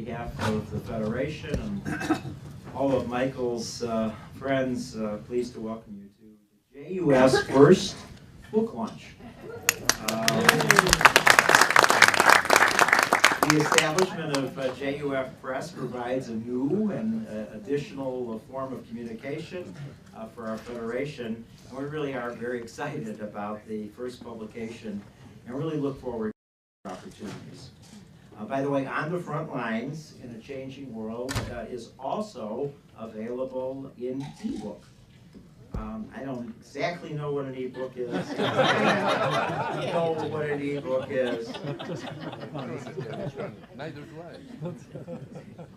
behalf of the Federation and all of Michael's friends, pleased to welcome you to the JUF's first book launch. The establishment of JUF Press provides a new and additional form of communication for our Federation, and we really are very excited about the first publication and really look forward to opportunities. By the way, On the Front Lines in a Changing World is also available in ebook. I don't exactly know what an ebook is. I know what an ebook is. Neither do I.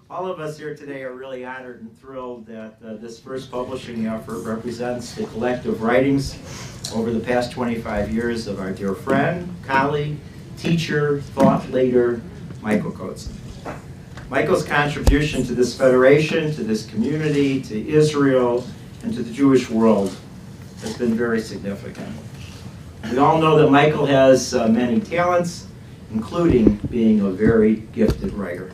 All of us here today are really honored and thrilled that this first publishing effort represents the collective writings over the past 25 years of our dear friend, colleague, teacher, thought leader, Michael Kotzins. Michael's contribution to this federation, to this community, to Israel, and to the Jewish world has been very significant. We all know that Michael has many talents, including being a very gifted writer.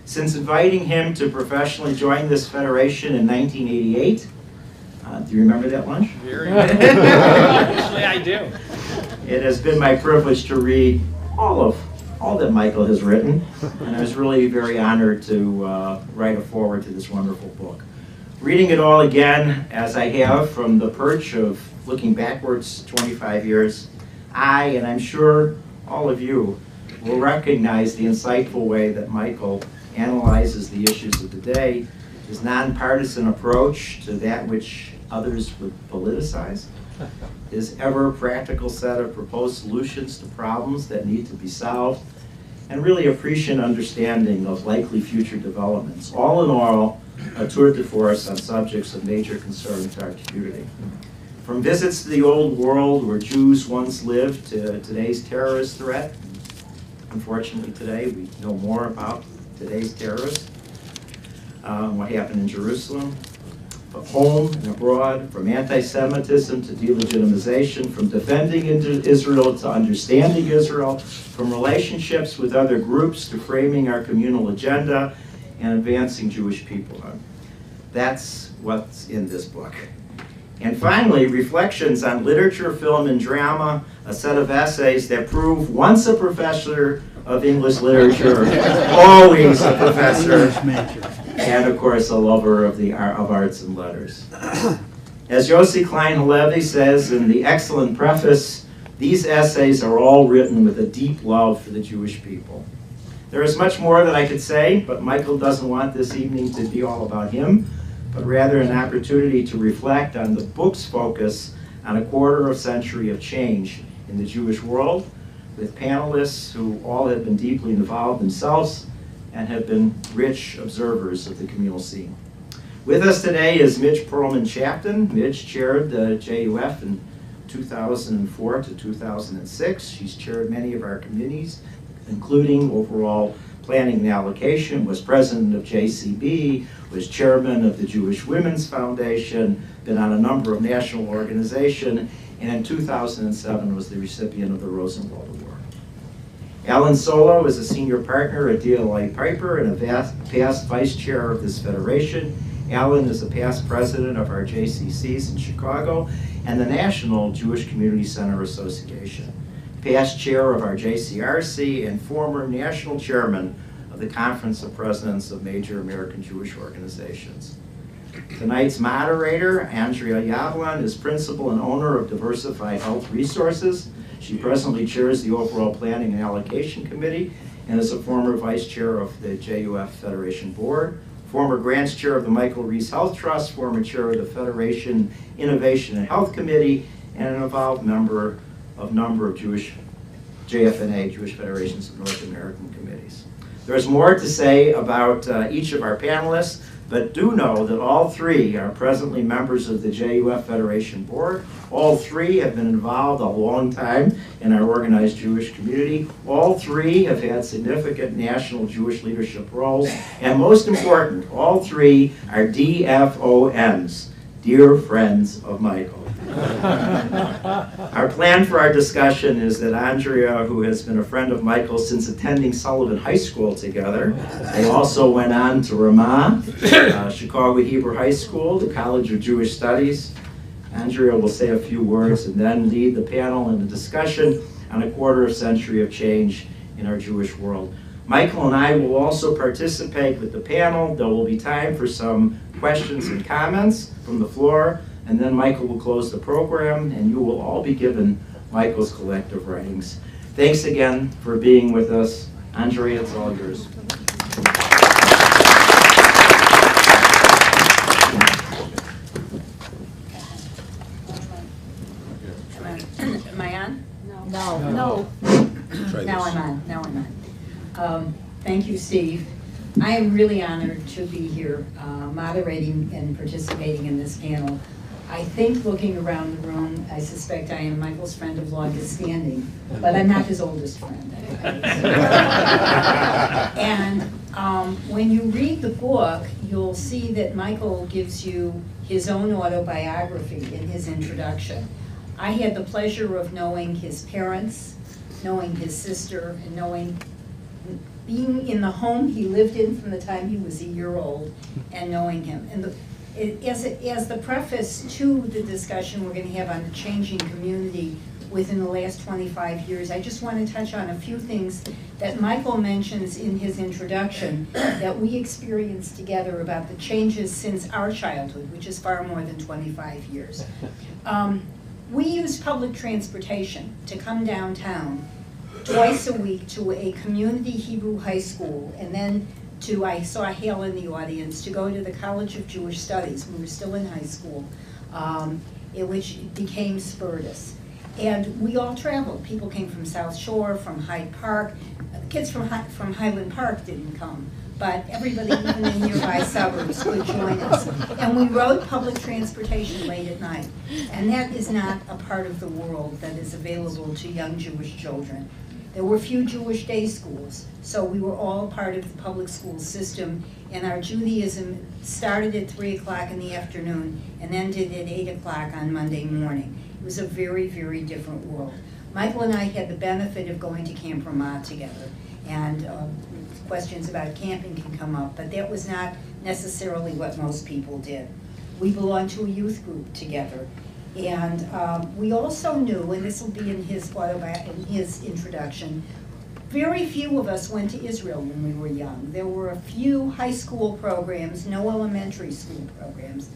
Since inviting him to professionally join this federation in 1988, do you remember that lunch? Very good. Actually, I do. It has been my privilege to read all that Michael has written, and I was really very honored to write a foreword to this wonderful book. Reading it all again, as I have from the perch of looking backwards 25 years, I, and I'm sure all of you, will recognize the insightful way that Michael analyzes the issues of the day, his nonpartisan approach to that which others would politicize, his ever-practical set of proposed solutions to problems that need to be solved, and really a prescient understanding of likely future developments. All in all, a tour de force on subjects of major concern to our community. From visits to the old world where Jews once lived to today's terrorist threat. Unfortunately today we know more about today's terrorists, what happened in Jerusalem, from home and abroad, from anti-Semitism to delegitimization, from defending Israel to understanding Israel, from relationships with other groups to framing our communal agenda and advancing Jewish people. That's what's in this book. And finally, reflections on literature, film, and drama, a set of essays that prove once a professor of English literature, always a professor, and of course a lover of arts and letters. As Yossi Klein Halevi says in the excellent preface, these essays are all written with a deep love for the Jewish people. There is much more that I could say, but Michael doesn't want this evening to be all about him, but rather an opportunity to reflect on the book's focus on a quarter of a century of change in the Jewish world, with panelists who all have been deeply involved themselves and have been rich observers of the communal scene. With us today is Midge Perlman-Chapton. Midge chaired the JUF in 2004 to 2006. She's chaired many of our committees, including overall planning and allocation, was president of JCB, was chairman of the Jewish Women's Foundation, been on a number of national organizations, and in 2007 was the recipient of the Rosenwald Award. Alan Solo is a senior partner at DLA Piper and a past vice chair of this federation. Alan is a past president of our JCCs in Chicago and the National Jewish Community Center Association, past chair of our JCRC, and former national chairman of the Conference of Presidents of Major American Jewish Organizations. Tonight's moderator, Andrea Yavlan, is principal and owner of Diversified Health Resources. She presently chairs the overall Planning and Allocation Committee and is a former vice chair of the JUF Federation Board, former grants chair of the Michael Reese Health Trust, former chair of the Federation Innovation and Health Committee, and an involved member of Jewish JFNA, Jewish Federations of North American Committees. There's more to say about each of our panelists, but do know that all three are presently members of the JUF Federation Board. All three have been involved a long time in our organized Jewish community. All three have had significant national Jewish leadership roles. And most important, all three are DFOMs, dear friends of Michael. Our plan for our discussion is that Andrea, who has been a friend of Michael since attending Sullivan High School together, they also went on to Ramah, Chicago Hebrew High School, the College of Jewish Studies. Andrea will say a few words and then lead the panel in the discussion on a quarter century of change in our Jewish world. Michael and I will also participate with the panel. There will be time for some questions and comments from the floor, and then Michael will close the program, and you will all be given Michael's collective writings. Thanks again for being with us. Andrea, it's all yours. Am I on? No. Now I'm on. Thank you, Steve. I am really honored to be here moderating and participating in this panel. I think looking around the room, I suspect I am Michael's friend of longest standing, but I'm not his oldest friend. And when you read the book, you'll see that Michael gives you his own autobiography in his introduction. I had the pleasure of knowing his parents, knowing his sister, and being in the home he lived in from the time he was a year old, and knowing him. And as the preface to the discussion we're going to have on the changing community within the last 25 years, I just want to touch on a few things that Michael mentions in his introduction that we experienced together about the changes since our childhood, which is far more than 25 years. We used public transportation to come downtown twice a week to a community Hebrew high school, and then I saw Hale in the audience, to go to the College of Jewish Studies. We were still in high school, which became Spurtus. And we all traveled. People came from South Shore, from Hyde Park. The kids from Highland Park didn't come, but everybody even in nearby suburbs could join us. And we rode public transportation late at night. And that is not a part of the world that is available to young Jewish children. There were few Jewish day schools, so we were all part of the public school system, and our Judaism started at 3 o'clock in the afternoon and ended at 8 o'clock on Monday morning. It was a very, very different world. Michael and I had the benefit of going to Camp Ramah together, and questions about camping can come up, but that was not necessarily what most people did. We belonged to a youth group together. And we also knew, and this will be in his introduction, very few of us went to Israel when we were young. There were a few high school programs, no elementary school programs.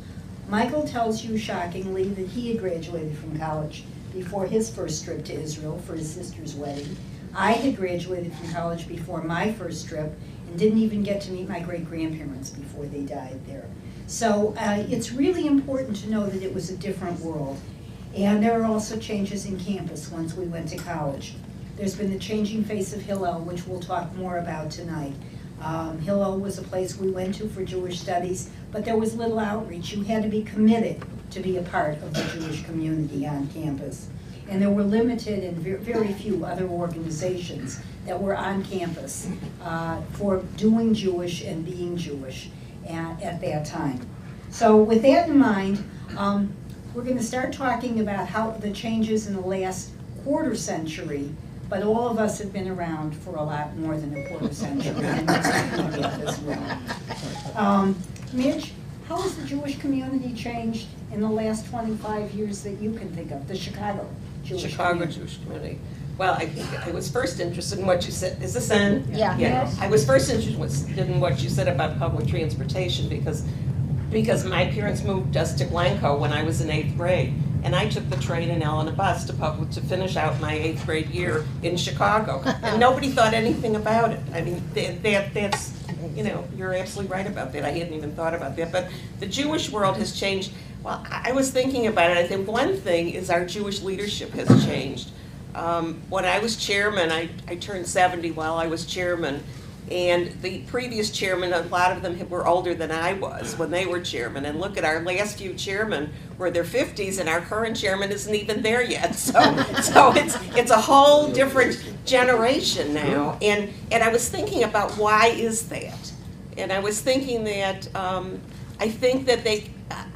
Michael tells you shockingly that he had graduated from college before his first trip to Israel for his sister's wedding. I had graduated from college before my first trip and didn't even get to meet my great-grandparents before they died there. So it's really important to know that it was a different world. And there are also changes in campus once we went to college. There's been the changing face of Hillel, which we'll talk more about tonight. Hillel was a place we went to for Jewish studies, but there was little outreach. You had to be committed to be a part of the Jewish community on campus. And there were limited and very few other organizations that were on campus for doing Jewish and being Jewish at that time. So with that in mind, we're going to start talking about how the changes in the last quarter century, but all of us have been around for a lot more than a quarter century, and that's as well. Mitch, how has the Jewish community changed in the last 25 years that you can think of, the Chicago Jewish community? Jewish community. Well, I was first interested in what you said. Is this in? Yeah. Yes. I was first interested in what you said about public transportation because my parents moved us to Glencoe when I was in 8th grade, and I took the train and Ellen a bus to finish out my 8th grade year in Chicago, and nobody thought anything about it. I mean, that's, you know, you're absolutely right about that. I hadn't even thought about that, but the Jewish world has changed. Well, I was thinking about it. I think one thing is our Jewish leadership has changed. When I was chairman, I turned 70 while I was chairman, and the previous chairman, a lot of them were older than I was when they were chairman, and look at our last few chairmen were in their 50s, and our current chairman isn't even there yet, so it's a whole different generation now, and I was thinking about why is that, and I was thinking that I think that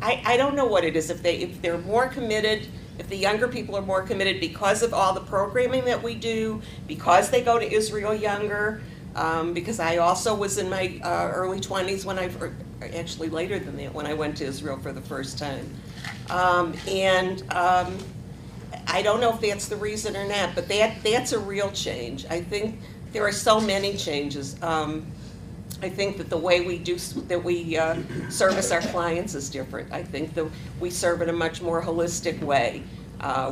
I don't know what it is. If they're more committed, if the younger people are more committed because of all the programming that we do, because they go to Israel younger, because I also was in my early 20s when actually later than that, when I went to Israel for the first time. I don't know if that's the reason or not, but that's a real change. I think there are so many changes. I think that the way we service our clients is different. I think that we serve in a much more holistic way.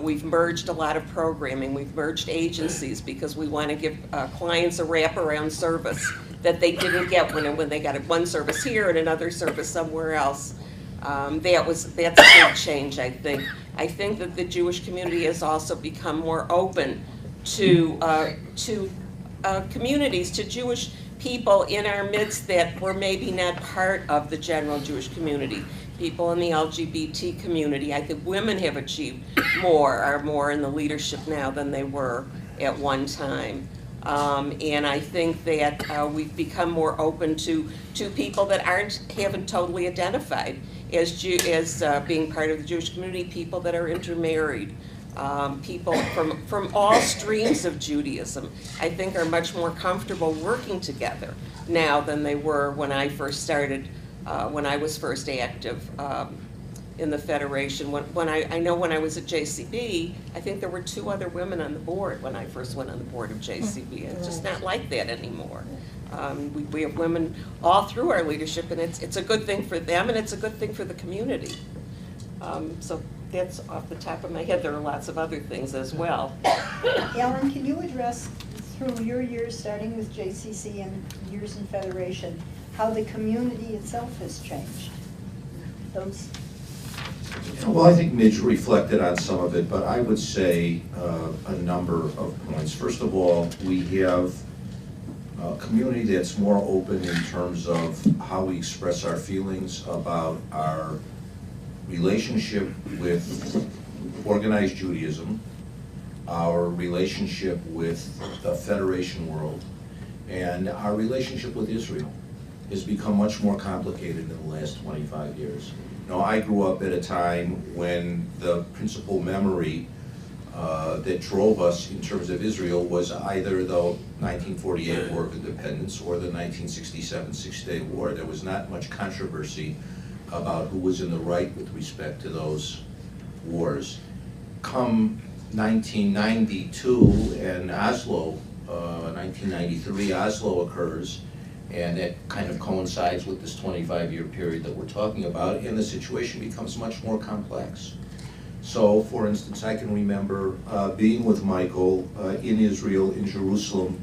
We've merged a lot of programming. We've merged agencies because we want to give clients a wraparound service that they didn't get when they got one service here and another service somewhere else. That's a big change, I think. I think that the Jewish community has also become more open to communities, to Jewish people in our midst that were maybe not part of the general Jewish community. People in the LGBT community. I think women have achieved are more in the leadership now than they were at one time. And I think that we've become more open to people that haven't totally identified as being part of the Jewish community, people that are intermarried, people from all streams of Judaism, I think are much more comfortable working together now than they were when I first started, when I was first active in the Federation. When I was at JCB, I think there were 2 other women on the board when I first went on the board of JCB. It's just not like that anymore. We have women all through our leadership, and it's a good thing for them, and it's a good thing for the community. So that's off the top of my head. There are lots of other things as well. Ellen, can you address, through your years starting with JCC and years in Federation, how the community itself has changed? Well, I think Midge reflected on some of it, but I would say a number of points. First of all, we have a community that's more open in terms of how we express our feelings about our relationship with organized Judaism, our relationship with the Federation world, and our relationship with Israel has become much more complicated in the last 25 years. You know, I grew up at a time when the principal memory that drove us in terms of Israel was either the 1948 War of Independence or the 1967 Six-Day War. There was not much controversy about who was in the right with respect to those wars. Come 1992 and Oslo, 1993, Oslo occurs, and it kind of coincides with this 25-year period that we're talking about, and the situation becomes much more complex. So, for instance, I can remember being with Michael in Israel, in Jerusalem,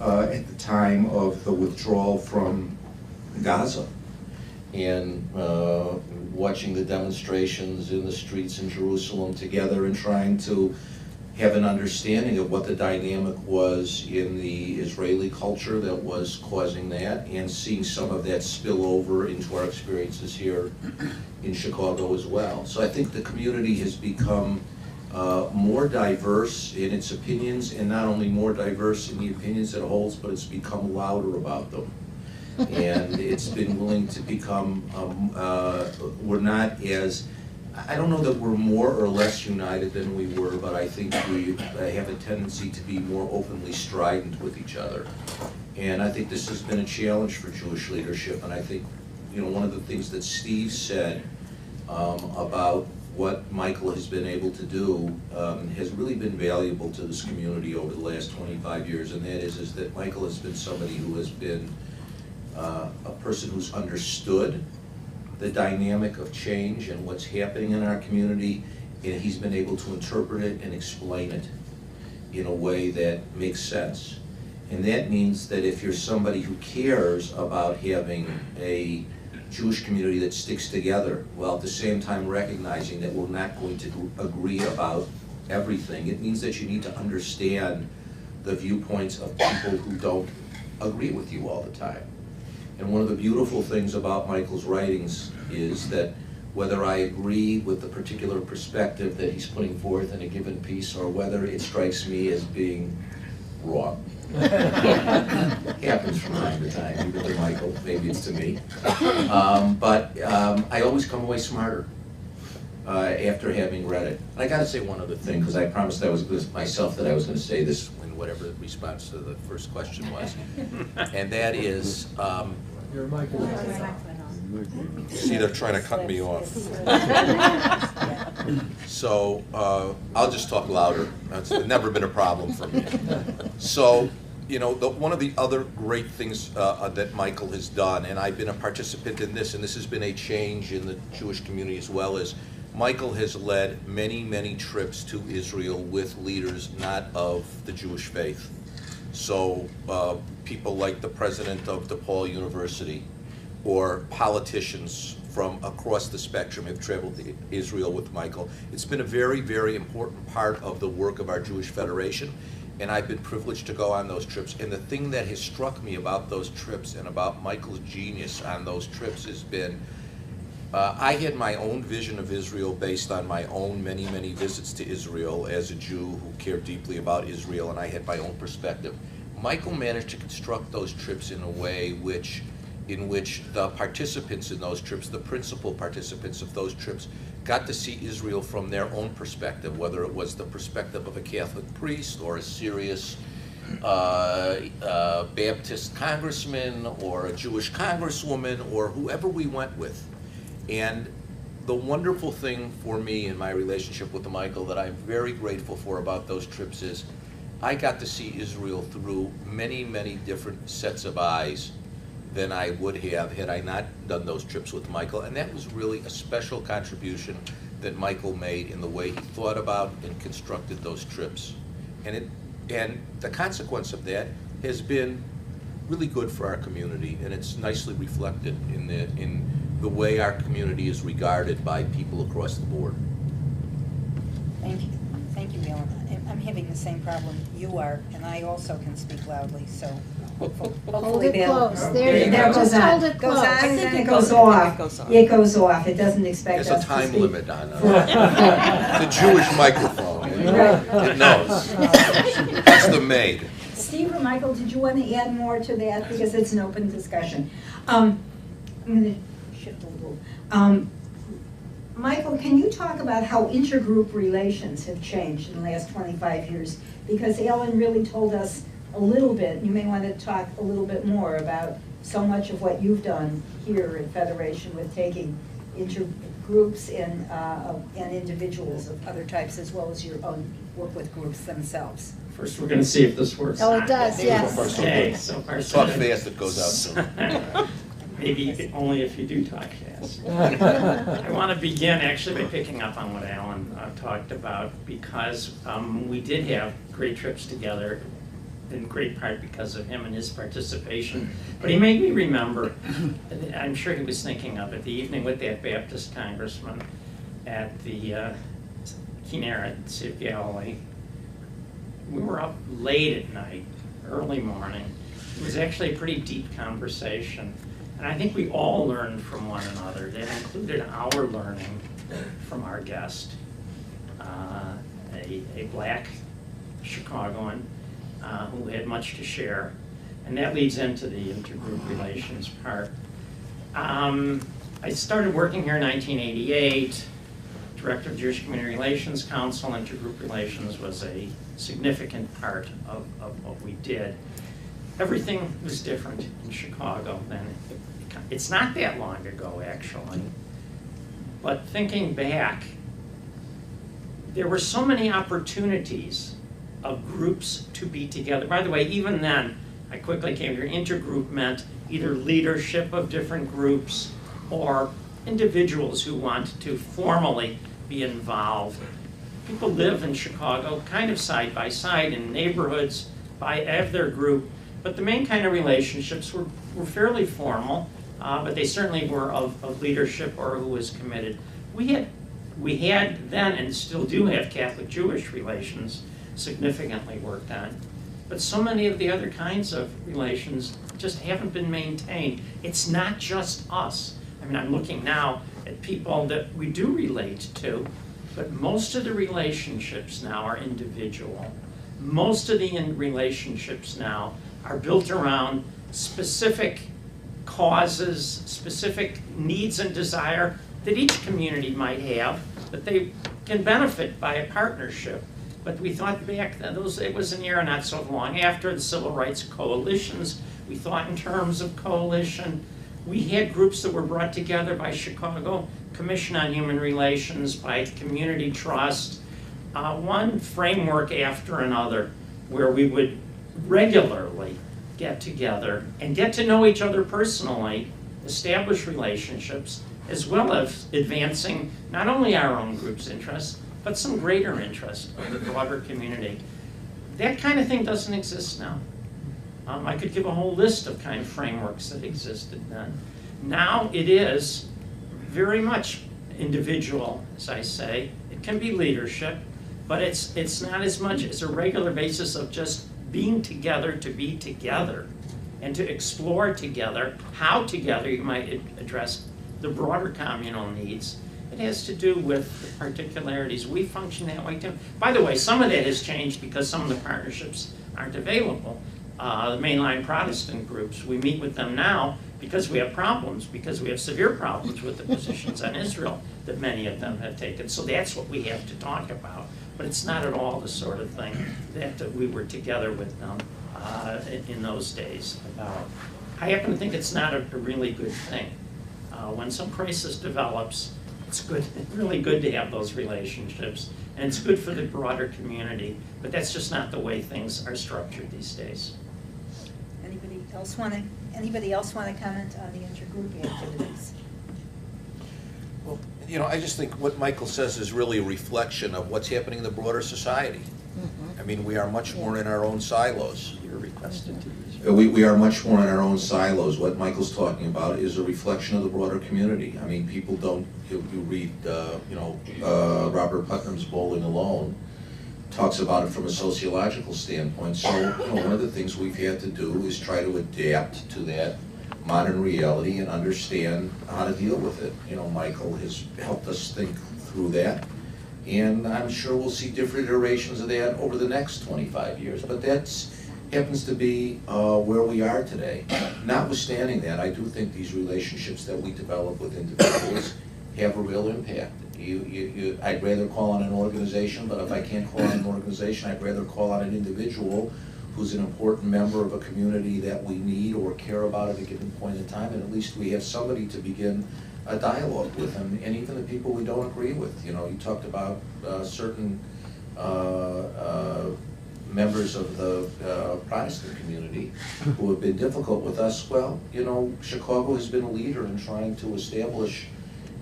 at the time of the withdrawal from Gaza, and watching the demonstrations in the streets in Jerusalem together and trying to have an understanding of what the dynamic was in the Israeli culture that was causing that, and seeing some of that spill over into our experiences here in Chicago as well. So I think the community has become more diverse in its opinions, and not only more diverse in the opinions it holds, but it's become louder about them. And it's been willing to become, we're not as, I don't know that we're more or less united than we were, but I think we have a tendency to be more openly strident with each other. And I think this has been a challenge for Jewish leadership, and I think, you know, one of the things that Steve said about what Michael has been able to do has really been valuable to this community over the last 25 years, and that is that Michael has been somebody who has been a person who's understood the dynamic of change and what's happening in our community, and he's been able to interpret it and explain it in a way that makes sense. And that means that if you're somebody who cares about having a Jewish community that sticks together, while at the same time recognizing that we're not going to agree about everything, it means that you need to understand the viewpoints of people who don't agree with you all the time. And one of the beautiful things about Michael's writings is that whether I agree with the particular perspective that he's putting forth in a given piece, or whether it strikes me as being wrong. Happens from time to time, even to Michael. Michael, maybe it's to me. But I always come away smarter after having read it. And I gotta say one other thing, because I promised myself that I was gonna say this in whatever the response to the first question was. And that is, Your microphone. See, they're trying to cut me off. So I'll just talk louder. That's never been a problem for me. So, you know, one of the other great things that Michael has done, and I've been a participant in this, and this has been a change in the Jewish community as well, is Michael has led many, many trips to Israel with leaders not of the Jewish faith. So people like the president of DePaul University, or politicians from across the spectrum have traveled to Israel with Michael. It's been a very, very important part of the work of our Jewish Federation, and I've been privileged to go on those trips. And the thing that has struck me about those trips and about Michael's genius on those trips has been, I had my own vision of Israel based on my own many, many visits to Israel as a Jew who cared deeply about Israel, and I had my own perspective. Michael managed to construct those trips in a way in which the participants in those trips, the principal participants of those trips, got to see Israel from their own perspective, whether it was the perspective of a Catholic priest or a serious Baptist congressman or a Jewish congresswoman or whoever we went with. And the wonderful thing for me in my relationship with Michael that I'm very grateful for about those trips is I got to see Israel through many, many different sets of eyes than I would have had I not done those trips with Michael. And that was really a special contribution that Michael made in the way he thought about and constructed those trips. And the consequence of that has been really good for our community, and it's nicely reflected in the way our community is regarded by people across the board. Thank you, Elena. I'm having the same problem you are, and I also can speak loudly, so Hold hopefully it they'll... close. There you That go. goes Just on. hold it Goes close. on, And then it goes goes on. off. It goes on. It goes off. It doesn't expect There's us a to time speak. limit on it. It's a Jewish microphone. It knows. That's the maid. Steve or Michael, did you want to add more to that? Because it's an open discussion. I'm going to shift a little. Michael, can you talk about how intergroup relations have changed in the last 25 years? Because Ellen really told us a little bit. You may want to talk a little bit more about so much of what you've done here at Federation with taking intergroups and individuals of other types, as well as your own work with groups themselves. First, we're going to see if this works. Oh, it does, yes. Okay, so far so Talk good. fast, it goes out soon. Maybe only if you do talk fast. I want to begin actually by picking up on what Alan talked about, because we did have great trips together, in great part because of him and his participation. But he made me remember, I'm sure he was thinking of it, the evening with that Baptist congressman at the Kinneret, Sea of Galilee. We were up late at night, early morning. It was actually a pretty deep conversation. And I think we all learned from one another. That included our learning from our guest, a black Chicagoan who had much to share. And that leads into the intergroup relations part. I started working here in 1988, Director of Jewish Community Relations Council. Intergroup relations was a significant part of what we did. Everything was different in Chicago then. It's not that long ago, actually. But thinking back, there were so many opportunities of groups to be together. By the way, even then, I quickly came to intergroup meant either leadership of different groups or individuals who want to formally be involved. People live in Chicago kind of side by side in neighborhoods of their group, but the main kind of relationships were fairly formal, but they certainly were of leadership or who was committed. We had then and still do have Catholic-Jewish relations significantly worked on, but so many of the other kinds of relations just haven't been maintained. It's not just us. I mean, I'm looking now at people that we do relate to, but most of the relationships now are individual. Most of the relationships now are built around specific causes, specific needs and desire that each community might have, that they can benefit by a partnership. But we thought back then, it was an era not so long after the civil rights coalitions. We thought in terms of coalition. We had groups that were brought together by Chicago Commission on Human Relations, by Community Trust, one framework after another, where we would regularly get together and get to know each other personally, establish relationships, as well as advancing not only our own group's interests, but some greater interest of the broader community. That kind of thing doesn't exist now. I could give a whole list of kind of frameworks that existed then. Now it is very much individual, as I say. It can be leadership, but it's not as much as a regular basis of just being together to be together and to explore together how together you might address the broader communal needs. It has to do with the particularities. We function that way too. By the way, some of that has changed because some of the partnerships aren't available. The mainline Protestant groups, we meet with them now because we have problems, because we have severe problems with the positions on Israel that many of them have taken. So that's what we have to talk about. But it's not at all the sort of thing that we were together with them in those days about. I happen to think it's not a really good thing. When some crisis develops, it's good, really good to have those relationships, and it's good for the broader community, but that's just not the way things are structured these days. Anybody else want to comment on the intergroup activities? Well, you know, I just think what Michael says is really a reflection of what's happening in the broader society. I mean, we are much more in our own silos. You're requested to use. We are much more in our own silos. What Michael's talking about is a reflection of the broader community. I mean, people don't, you read, Robert Putnam's Bowling Alone, talks about it from a sociological standpoint. So, one of the things we've had to do is try to adapt to that modern reality and understand how to deal with it. You know, Michael has helped us think through that. And I'm sure we'll see different iterations of that over the next 25 years. But that's happens to be where we are today. Notwithstanding that, I do think these relationships that we develop with individuals have a real impact. I'd rather call on an organization, but if I can't call on an organization, I'd rather call on an individual who's an important member of a community that we need or care about at a given point in time, and at least we have somebody to begin a dialogue with, and even the people we don't agree with. You know, you talked about certain members of the Protestant community who have been difficult with us. Well, you know, Chicago has been a leader in trying to establish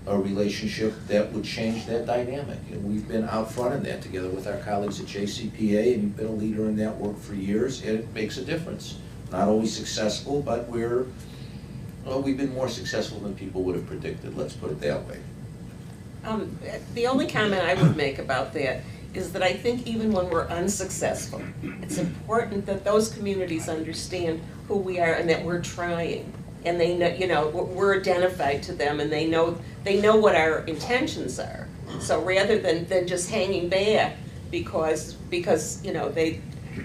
a relationship that would change that dynamic. And we've been out front in that together with our colleagues at JCPA, and you've been a leader in that work for years, and it makes a difference. Not always successful, but we've been more successful than people would have predicted, let's put it that way. The only comment I would make about that is that I think even when we're unsuccessful, it's important that those communities understand who we are and that we're trying. And they know, you know, we're identified to them, and they know what our intentions are. So rather than just hanging back because you know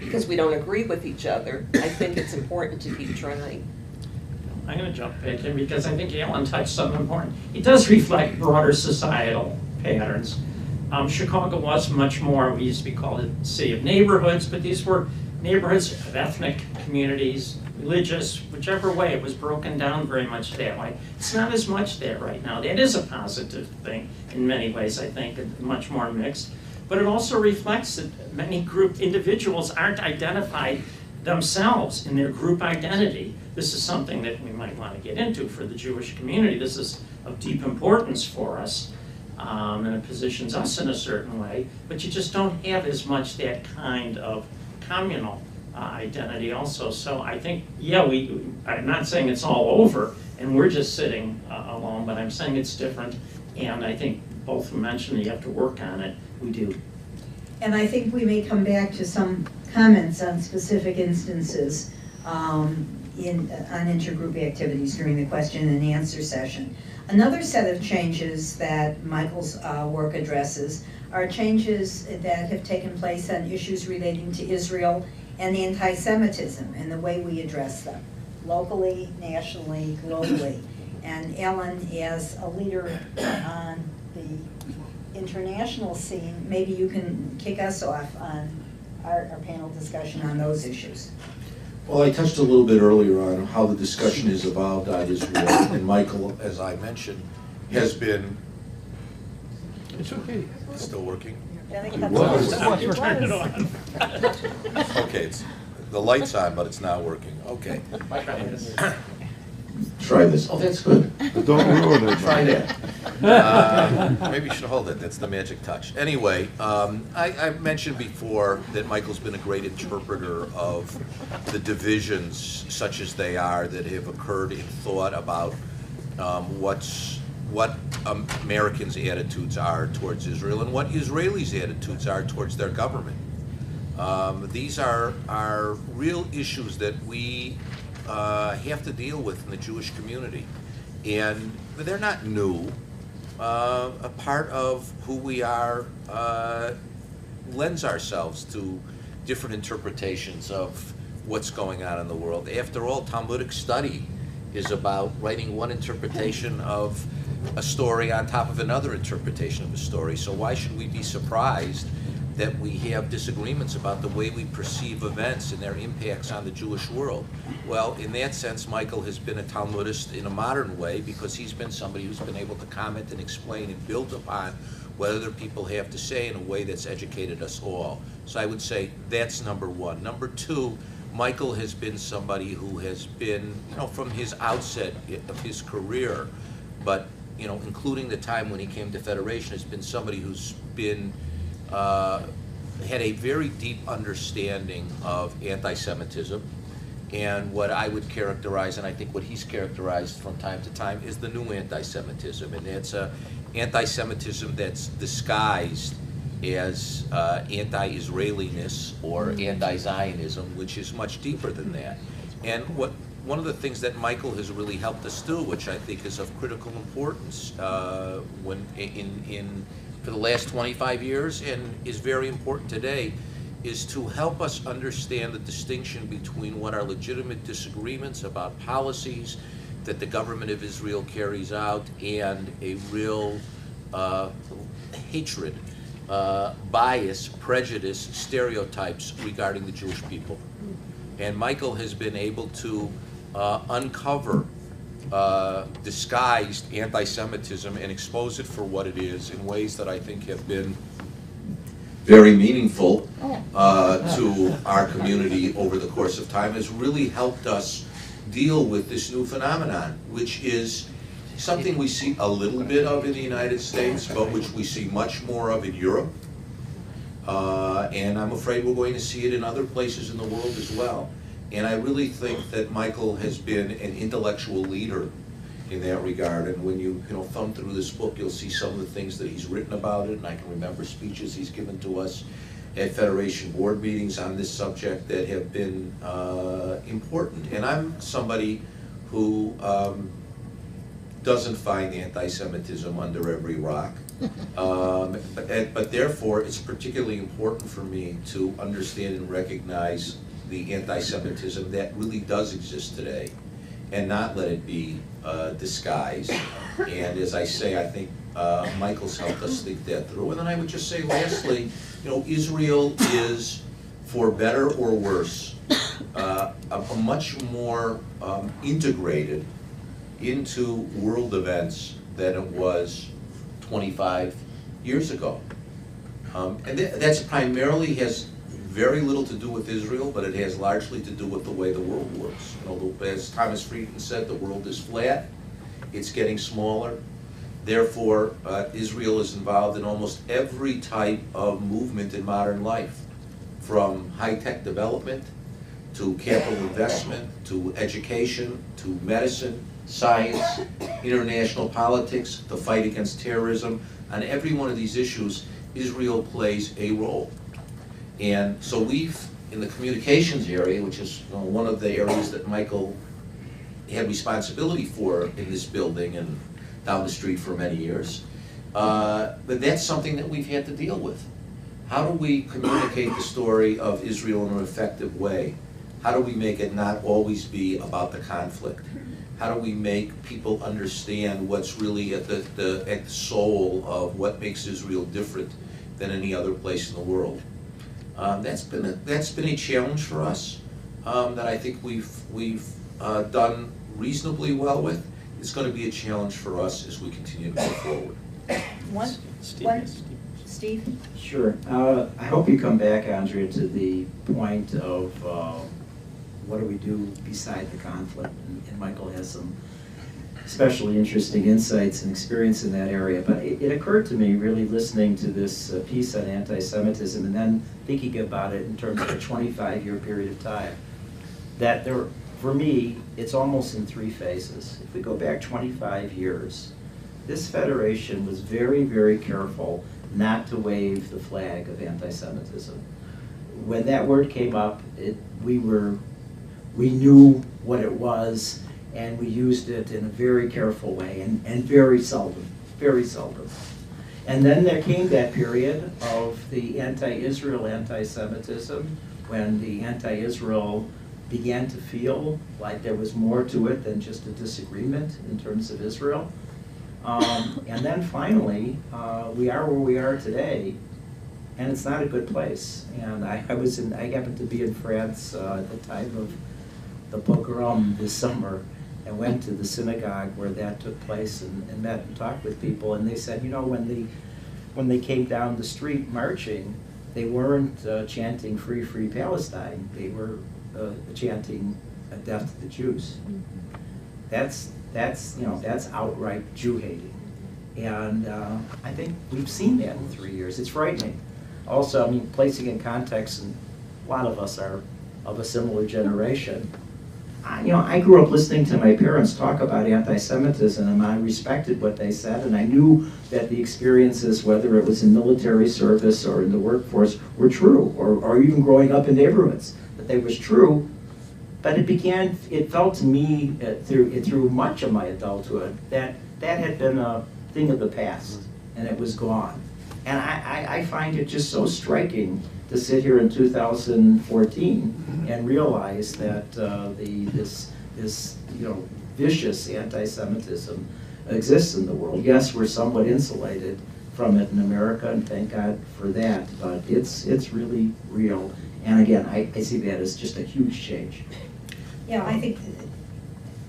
because we don't agree with each other, I think it's important to keep trying. I'm going to jump back in because I think Alan touched something important. It does reflect broader societal patterns. Chicago was much more, we used to be called a city of neighborhoods, but these were neighborhoods of ethnic communities, religious, whichever way. It was broken down very much that way. It's not as much that right now. That is a positive thing in many ways, I think, much more mixed. But it also reflects that many group individuals aren't identified themselves in their group identity. This is something that we might want to get into for the Jewish community. This is of deep importance for us, and it positions us in a certain way, but you just don't have as much that kind of communal identity also. So I think, yeah, I'm not saying it's all over and we're just sitting alone, but I'm saying it's different, and I think both mentioned you have to work on it. We do. And I think we may come back to some comments on specific instances on intergroup activities during the question and answer session. Another set of changes that Michael's work addresses are changes that have taken place on issues relating to Israel and anti-Semitism and the way we address them. locally, nationally, globally. And Ellen, as a leader on the international scene, maybe you can kick us off on our panel discussion on those issues. Well, I touched a little bit earlier on how the discussion has evolved on Israel, and Michael, As I mentioned, has been, It's okay. it's still working? I think It that's was. it was. Okay, the light's on, but it's not working. Okay. Try this. Oh, that's good. Don't ruin it. Try that. Maybe you should hold it, that's the magic touch. Anyway, I mentioned before that Michael's been a great interpreter of the divisions such as they are that have occurred in thought about what Americans' attitudes are towards Israel and what Israelis' attitudes are towards their government. These are real issues that we have to deal with in the Jewish community. And they're not new. A part of who we are lends ourselves to different interpretations of what's going on in the world. After all, Talmudic study is about writing one interpretation of a story on top of another interpretation of a story. So why should we be surprised that we have disagreements about the way we perceive events and their impacts on the Jewish world? Well, in that sense, Michael has been a Talmudist in a modern way because he's been somebody who's been able to comment and explain and build upon what other people have to say in a way that's educated us all. So I would say that's number one. Number two, Michael has been somebody who has been, from his outset of his career, but, including the time when he came to Federation, has been somebody who's been had a very deep understanding of anti-Semitism and what I would characterize, and I think what he's characterized from time to time, is the new anti-Semitism. And it's anti-Semitism that's disguised as anti-Israeliness or anti-Zionism, which is much deeper than that. And one of the things that Michael has really helped us do, which I think is of critical importance for the last 25 years and is very important today, is to help us understand the distinction between what are legitimate disagreements about policies that the government of Israel carries out and a real hatred, bias, prejudice, stereotypes regarding the Jewish people. And Michael has been able to uncover disguised anti-Semitism and expose it for what it is in ways that I think have been very meaningful to our community over the course of time, has really helped us deal with this new phenomenon, which is something we see a little bit of in the United States, but which we see much more of in Europe. And I'm afraid we're going to see it in other places in the world as well. And I really think that Michael has been an intellectual leader in that regard. And when you thumb through this book, you'll see some of the things that he's written about it. And I can remember speeches he's given to us at Federation board meetings on this subject that have been important. And I'm somebody who doesn't find anti-Semitism under every rock. But therefore, it's particularly important for me to understand and recognize the anti-Semitism that really does exist today, and not let it be disguised. And as I say, I think Michael's helped us think that through. And then I would just say, lastly, Israel is, for better or worse, a much more integrated into world events than it was 25 years ago. And that's primarily has very little to do with Israel, but it has largely to do with the way the world works. As Thomas Friedman said, the world is flat, it's getting smaller. Therefore, Israel is involved in almost every type of movement in modern life, from high-tech development to capital investment, to education, to medicine, science, international politics, the fight against terrorism. On every one of these issues, Israel plays a role. And so we've, in the communications area, which is one of the areas that Michael had responsibility for in this building and down the street for many years, but that's something that we've had to deal with. How do we communicate the story of Israel in an effective way? How do we make it not always be about the conflict? How do we make people understand what's really at the soul of what makes Israel different than any other place in the world? That's been a challenge for us that I think we've done reasonably well with. It's going to be a challenge for us as we continue to move forward. Steve? Sure. I hope you come back, Andrea, to the point of what do we do beside the conflict, and Michael has some especially interesting insights and experience in that area. But it occurred to me, really listening to this piece on anti-Semitism and then thinking about it in terms of a 25-year period of time, that for me, it's almost in three phases. If we go back 25 years, this federation was very, very careful not to wave the flag of anti-Semitism. When that word came up, we knew what it was, and we used it in a very careful way, and very seldom, very seldom. And then there came that period of the anti-Israel anti-Semitism, when the anti-Israel began to feel like there was more to it than just a disagreement in terms of Israel. And then finally, we are where we are today, and it's not a good place. And I happened to be in France at the time of the pogrom this summer, and went to the synagogue where that took place and met and talked with people, and they said, you know, when they came down the street marching, they weren't chanting "Free, Free Palestine." They were chanting "Death to the Jews." That's outright Jew hating, and I think we've seen that in 3 years. It's frightening. Also, I mean, placing in context, and a lot of us are of a similar generation. I grew up listening to my parents talk about anti-Semitism, and I respected what they said, and I knew that the experiences, whether it was in military service or in the workforce, were true, or even growing up in neighborhoods, that they was true. But it felt to me through much of my adulthood that had been a thing of the past, and it was gone. And I find it just so striking to sit here in 2014 and realize that this vicious anti-Semitism exists in the world. Yes, we're somewhat insulated from it in America, and thank God for that. But it's really real. And again, I see that as just a huge change. Yeah, I think.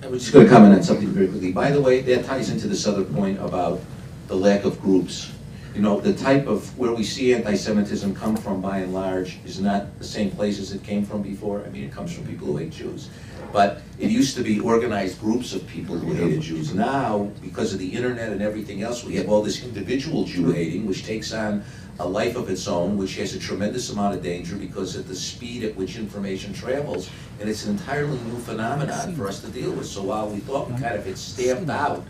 I was just going to comment on something very quickly. By the way, that ties into this other point about the lack of groups. You know, the type of where we see anti-Semitism come from, by and large, is not the same places it came from before. I mean, it comes from people who hate Jews. But it used to be organized groups of people who hated Jews. Now, because of the internet and everything else, we have all this individual Jew hating, which takes on a life of its own, which has a tremendous amount of danger because of the speed at which information travels. And it's an entirely new phenomenon for us to deal with. So while we thought we kind of had stamped out,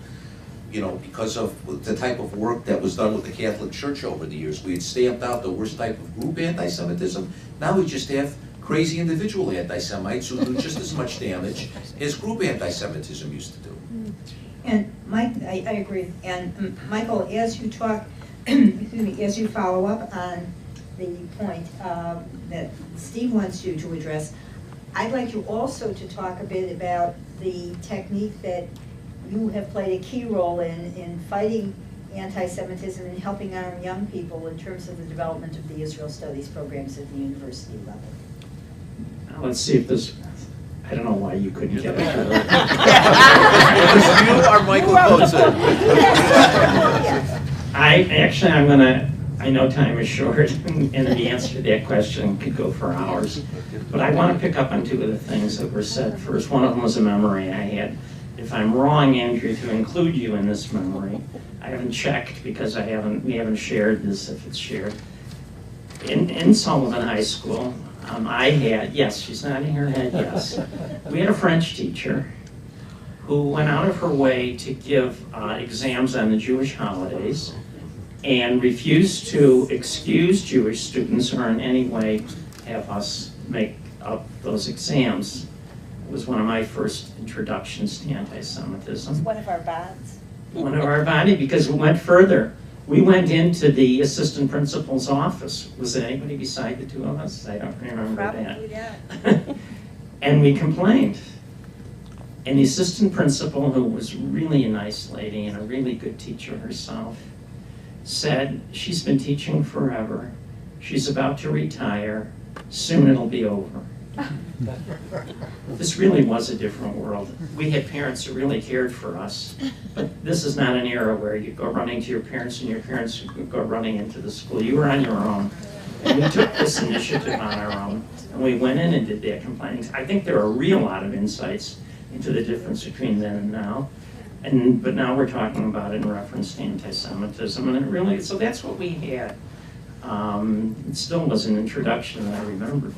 you know, because of the type of work that was done with the Catholic Church over the years, we had stamped out the worst type of group anti-Semitism. Now we just have crazy individual anti-Semites who do just as much damage as group anti-Semitism used to do. And Mike, I agree. And Michael, as you talk, excuse me, as you follow up on the point that Steve wants you to address, I'd like you also to talk a bit about the technique that you have played a key role in fighting anti-Semitism and helping our young people in terms of the development of the Israel Studies programs at the university level. Let's see if this, I don't know why you couldn't get it. Because you are Michael Kotzins. I know time is short, and the answer to that question could go for hours. But I want to pick up on two of the things that were said first. One of them was a memory I had. If I'm wrong, Andrew, to include you in this memory, I haven't checked because we haven't shared this if it's shared. In Sullivan High School, I had, yes, she's nodding her head, yes. We had a French teacher who went out of her way to give exams on the Jewish holidays and refused to excuse Jewish students or in any way have us make up those exams. It was one of my first introductions to anti-Semitism. It's one of our bonds. One of our body, because we went further. We went into the assistant principal's office. Was there anybody beside the two of us? I don't remember Probably that. And we complained. And the assistant principal, who was really a nice lady and a really good teacher herself, said, she's been teaching forever. She's about to retire. Soon it'll be over. This really was a different world. We had parents who really cared for us, but this is not an era where you go running to your parents and your parents go running into the school. You were on your own. And we took this initiative on our own, and we went in and did that complaining. I think there are a real lot of insights into the difference between then and now. But now we're talking about it in reference to anti-Semitism, and it really, so that's what we had. It still was an introduction that I remembered.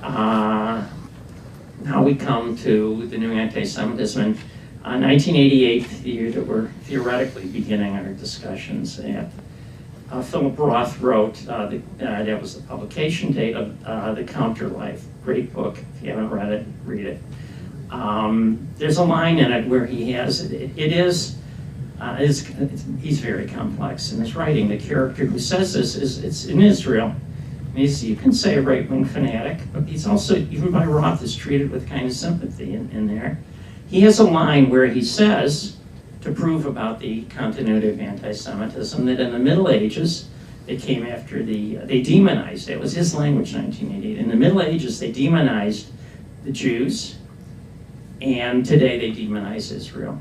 Now we come to the new anti-Semitism. In 1988, the year that we're theoretically beginning our discussions at, Philip Roth wrote, that was the publication date of The Counter Life. Great book. If you haven't read it, read it. There's a line in it where he has, he's very complex in his writing. The character who says this it's in Israel. He's, you can say, a right-wing fanatic, but he's also, even by Roth, is treated with kind of sympathy in there. He has a line where he says, to prove about the continuity of anti-Semitism, that in the Middle Ages, they came after they demonized, that was his language, 1988. In the Middle Ages, they demonized the Jews, and today they demonize Israel.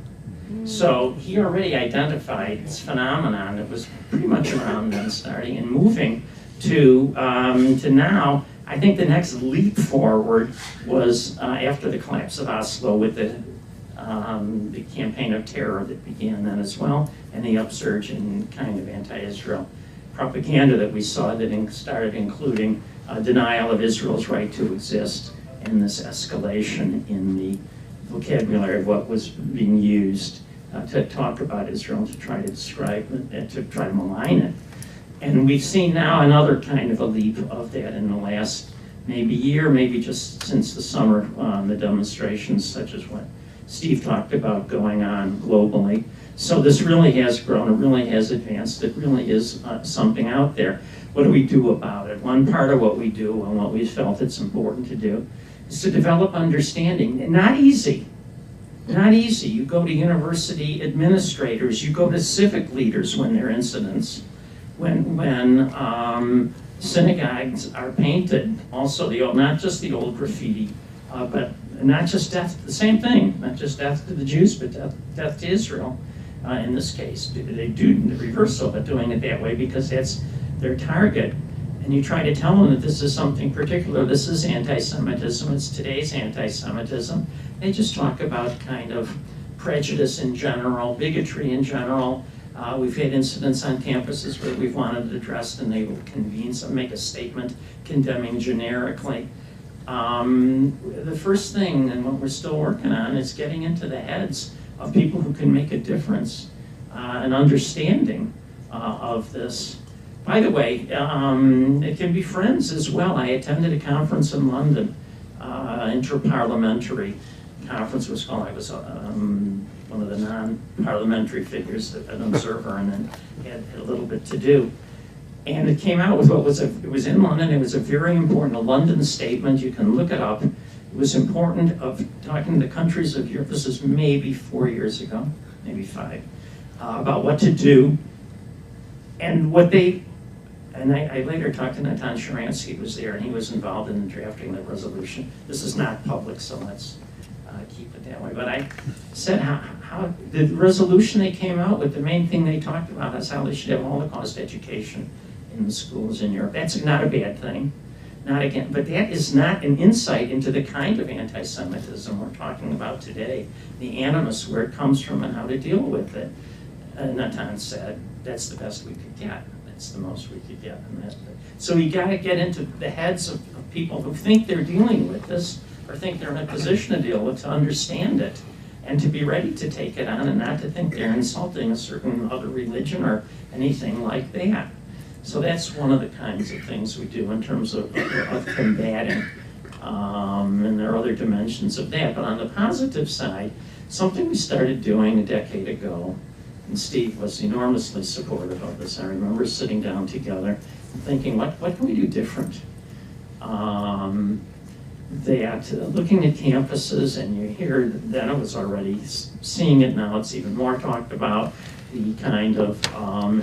So he already identified this phenomenon that was pretty much around then starting and moving to now. I think the next leap forward was after the collapse of Oslo with the campaign of terror that began then as well, and the upsurge in kind of anti-Israel propaganda that we saw that started including denial of Israel's right to exist, and this escalation in the vocabulary of what was being used to talk about Israel, to try to describe it, to try to malign it. And we've seen now another kind of a leap of that in the last maybe year, maybe just since the summer, the demonstrations such as what Steve talked about going on globally. So this really has grown, it really has advanced, it really is something out there. What do we do about it? One part of what we do and what we felt it's important to do is to develop understanding. Not easy. Not easy. You go to university administrators, you go to civic leaders when there are incidents, when synagogues are painted, also not just the old graffiti, but not just death, the same thing, not just death to the Jews, but death to Israel. In this case, they do the reversal, but doing it that way because that's their target. And you try to tell them that this is something particular, this is anti-Semitism, it's today's anti-Semitism. They just talk about kind of prejudice in general, bigotry in general. We've had incidents on campuses where we've wanted it addressed and they will convene, some make a statement condemning generically. The first thing, and what we're still working on, is getting into the heads of people who can make a difference, an understanding of this. By the way, it can be friends as well. I attended a conference in London, interparliamentary conference was called. I was one of the non-parliamentary figures, an observer, and then had a little bit to do. And it came out with what was it was in London, it was a very important, a London statement, you can look it up. It was important of talking to the countries of Europe, this is maybe 4 years ago, maybe 5, about what to do. And what they, and I later talked to Natan Sharansky, who was there, and he was involved in drafting the resolution. This is not public, so let's keep it that way. But I said how the resolution they came out with, the main thing they talked about is how they should have Holocaust education in the schools in Europe. That's not a bad thing, not again, but that is not an insight into the kind of anti-Semitism we're talking about today, the animus, where it comes from and how to deal with it. Natan said, that's the best we could get. That's the most we could get. So you got to get into the heads of people who think they're dealing with this or think they're in a position to deal with, to understand it and to be ready to take it on and not to think they're insulting a certain other religion or anything like that. So that's one of the kinds of things we do in terms of combating. And there are other dimensions of that. But on the positive side, something we started doing a decade ago, and Steve was enormously supportive of this. I remember sitting down together and thinking, what can we do different? that looking at campuses, and you hear, then it was already seeing it, now it's even more talked about, the kind of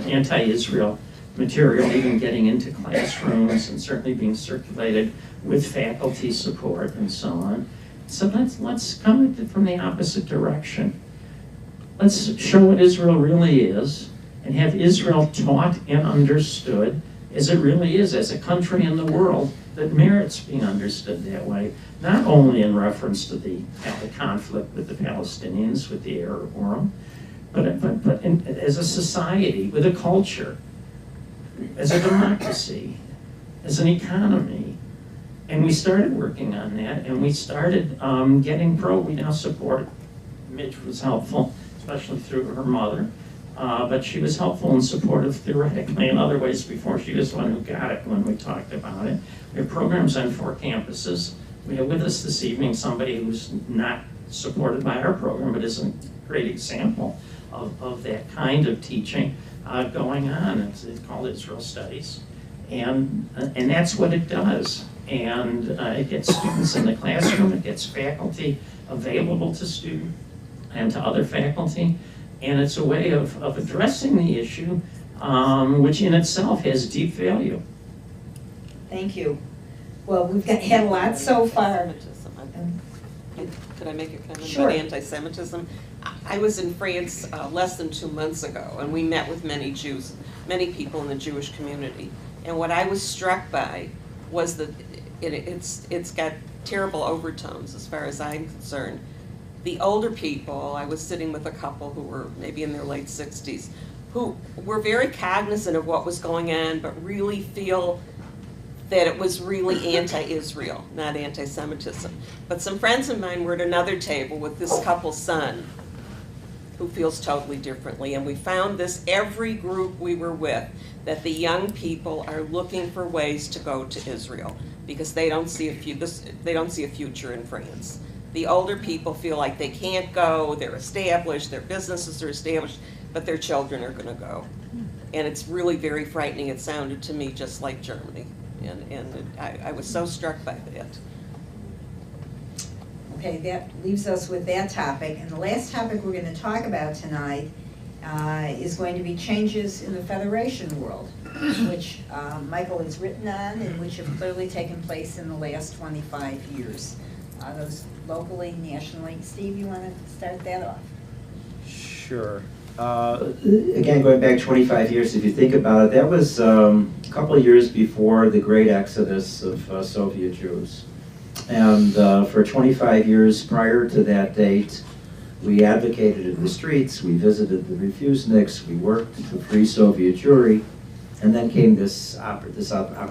anti-Israel material even getting into classrooms and certainly being circulated with faculty support and so on. So let's come at it from the opposite direction. Let's show what Israel really is and have Israel taught and understood as it really is, as a country in the world that merits being understood that way, not only in reference to the conflict with the Palestinians, with the Arab world, but as a society, with a culture, as a democracy, as an economy. And we started working on that, and we started getting we now support. Midge was helpful, especially through her mother, but she was helpful and supportive theoretically in other ways before she was the one who got it when we talked about it. We have programs on 4 campuses. We have with us this evening somebody who's not supported by our program, but is a great example of that kind of teaching going on. It's called Israel Studies. And that's what it does. And it gets students in the classroom, it gets faculty available to students and to other faculty. And it's a way of addressing the issue, which in itself has deep value. Thank you. Well, we've had a lot so far. Could I make a comment Sure. about anti-Semitism? I was in France less than 2 months ago, and we met with many Jews, many people in the Jewish community. And what I was struck by was that it's got terrible overtones as far as I'm concerned. The older people, I was sitting with a couple who were maybe in their late 60s, who were very cognizant of what was going on, but really feel that it was really anti-Israel, not anti-Semitism. But some friends of mine were at another table with this couple's son, who feels totally differently. And we found this, every group we were with, that the young people are looking for ways to go to Israel because they don't see a future in France. The older people feel like they can't go, they're established, their businesses are established, but their children are gonna go. And it's really very frightening. It sounded to me just like Germany. And I was so struck by that. Okay, that leaves us with that topic. And the last topic we're going to talk about tonight is going to be changes in the Federation world, which Michael has written on and which have clearly taken place in the last 25 years. Those locally, nationally. Steve, you want to start that off? Sure. Again, going back 25 years, if you think about it, that was a couple of years before the great exodus of Soviet Jews. And for 25 years prior to that date, we advocated in the streets, we visited the refuseniks, we worked to free Soviet Jewry, and then came this opera,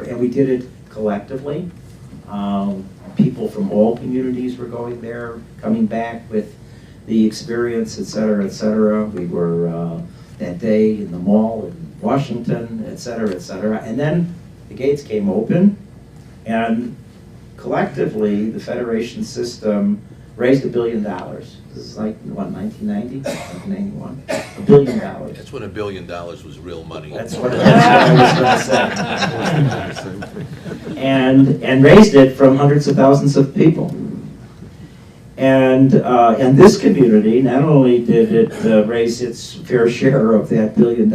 and we did it collectively. People from all communities were going there, coming back with the experience, et cetera, et cetera. We were that day in the mall in Washington, et cetera, et cetera. And then the gates came open, and collectively, the Federation system raised $1 billion. This is like, what, 1990, 1991? $1 billion. That's when $1 billion was real money. That's what I was going to say. And raised it from hundreds of thousands of people. And this community, not only did it raise its fair share of that $1 billion,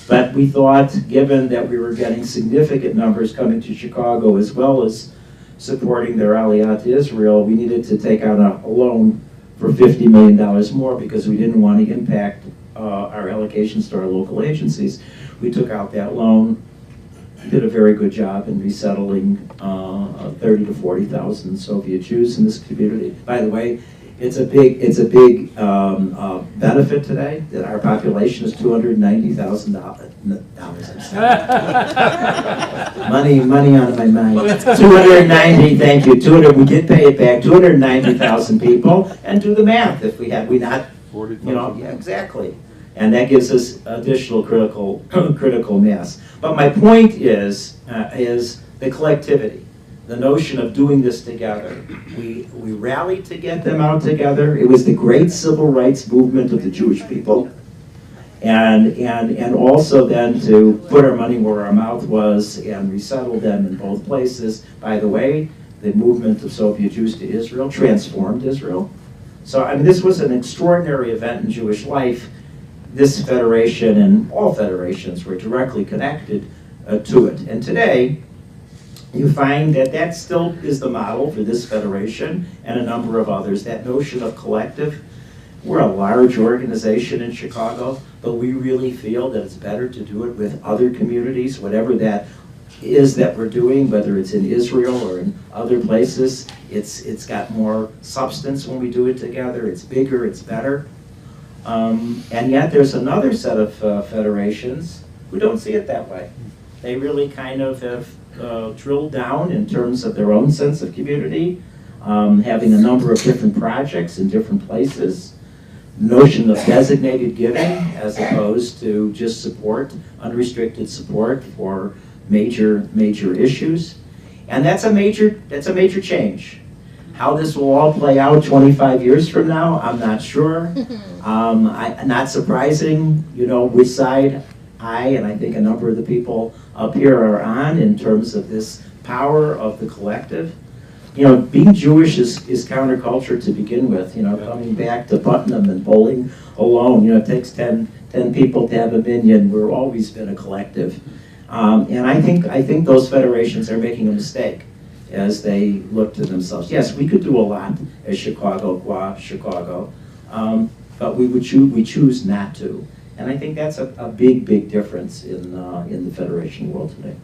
but we thought, given that we were getting significant numbers coming to Chicago as well as supporting their aliyah to Israel, we needed to take out a loan for $50 million more because we didn't want to impact our allocations to our local agencies. We took out that loan, did a very good job in resettling 30 to 40,000 Soviet Jews in this community. By the way, it's a big benefit today that our population is $290,000. Money out of my mind. 290. Thank you. 200. We did pay it back. 290,000 people. And do the math. If we not, 40,000. yeah, exactly. And that gives us additional critical mass. But my point is the collectivity. The notion of doing this together. We rallied to get them out together. It was the great civil rights movement of the Jewish people. And also then to put our money where our mouth was and resettle them in both places. By the way, the movement of Soviet Jews to Israel, transformed Israel. So, I mean, this was an extraordinary event in Jewish life. This federation and all federations were directly connected to it. And today, you find that that still is the model for this federation and a number of others, that notion of collective. We're a large organization in Chicago, but we really feel that it's better to do it with other communities, whatever that is that we're doing, whether it's in Israel or in other places. It's got more substance when we do it together. It's bigger, it's better. And yet there's another set of federations who don't see it that way. They really kind of have drilled down in terms of their own sense of community, having a number of different projects in different places, notion of designated giving as opposed to just support, unrestricted support for major issues. And that's a major change. How this will all play out 25 years from now, I'm not sure. Not surprising, you know, which side I and I think a number of the people up here are on in terms of this power of the collective. You know, being Jewish is counterculture to begin with. You know, coming back to Putnam and bowling alone. You know, it takes 10 people to have a minion. We've always been a collective, and I think those federations are making a mistake as they look to themselves. Yes, we could do a lot as Chicago, but we choose not to, and I think that's a big difference in the federation world today.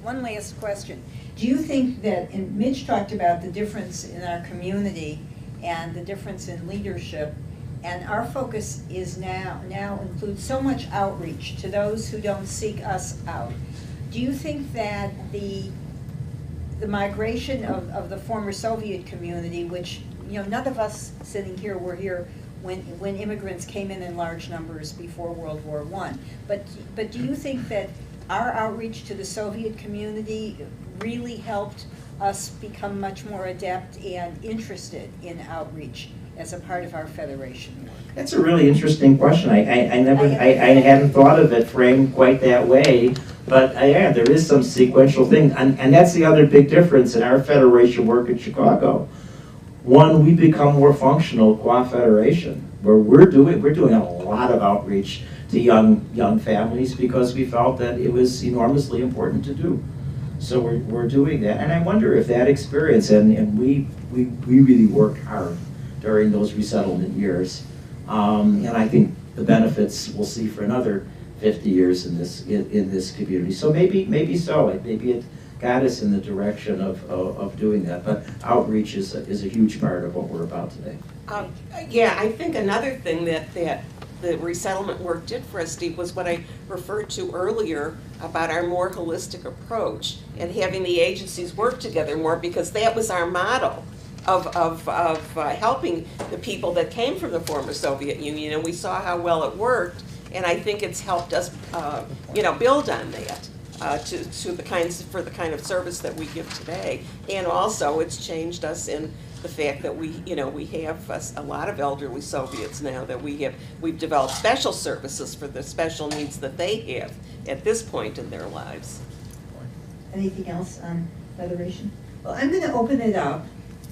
One last question. Do you think that, and Mitch talked about the difference in our community and the difference in leadership, and our focus is now includes so much outreach to those who don't seek us out. Do you think that the migration of the former Soviet community, which, you know, none of us sitting here were here when immigrants came in large numbers before World War I, but do you think that our outreach to the Soviet community really helped us become much more adept and interested in outreach as a part of our federation work? That's a really interesting question. I hadn't thought of it framed quite that way, but yeah, there is some sequential thing, and that's the other big difference in our federation work in Chicago. One, we become more functional qua federation, where we're doing a lot of outreach to young families because we felt that it was enormously important to do. So we're doing that, and I wonder if that experience, and we really worked hard during those resettlement years, and I think the benefits we'll see for another 50 years in this community. So maybe it got us in the direction of doing that, but outreach is a huge part of what we're about today. Yeah, I think another thing that the resettlement work did for us, Steve, was what I referred to earlier about our more holistic approach and having the agencies work together more, because that was our model of helping the people that came from the former Soviet Union, and we saw how well it worked, and I think it's helped us, you know, build on that. For the kind of service that we give today, and also it's changed us in the fact that we have a lot of elderly Soviets now that we've developed special services for the special needs that they have at this point in their lives. Anything else on Federation? Well, I'm going to open it up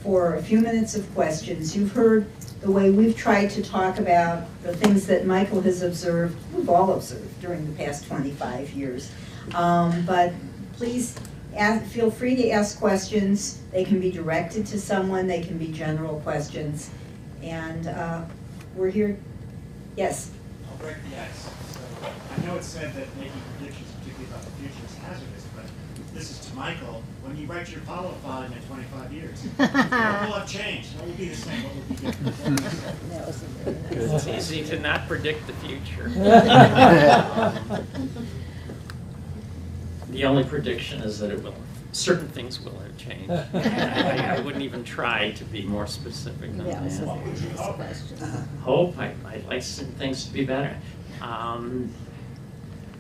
for a few minutes of questions. You've heard the way we've tried to talk about the things that Michael has observed, we've all observed during the past 25 years. But please feel free to ask questions. They can be directed to someone, they can be general questions. And we're here. Yes? I'll break the ice. So I know it's said that making predictions, particularly about the future, is hazardous, but this is to Michael. When you write your follow-up file in 25 years, what will have changed? What will be the same? What will be different? It's easy to not predict the future. The only prediction is that certain things will have changed. I wouldn't even try to be more specific than that. What would you hope? Hope, I'd like some things to be better.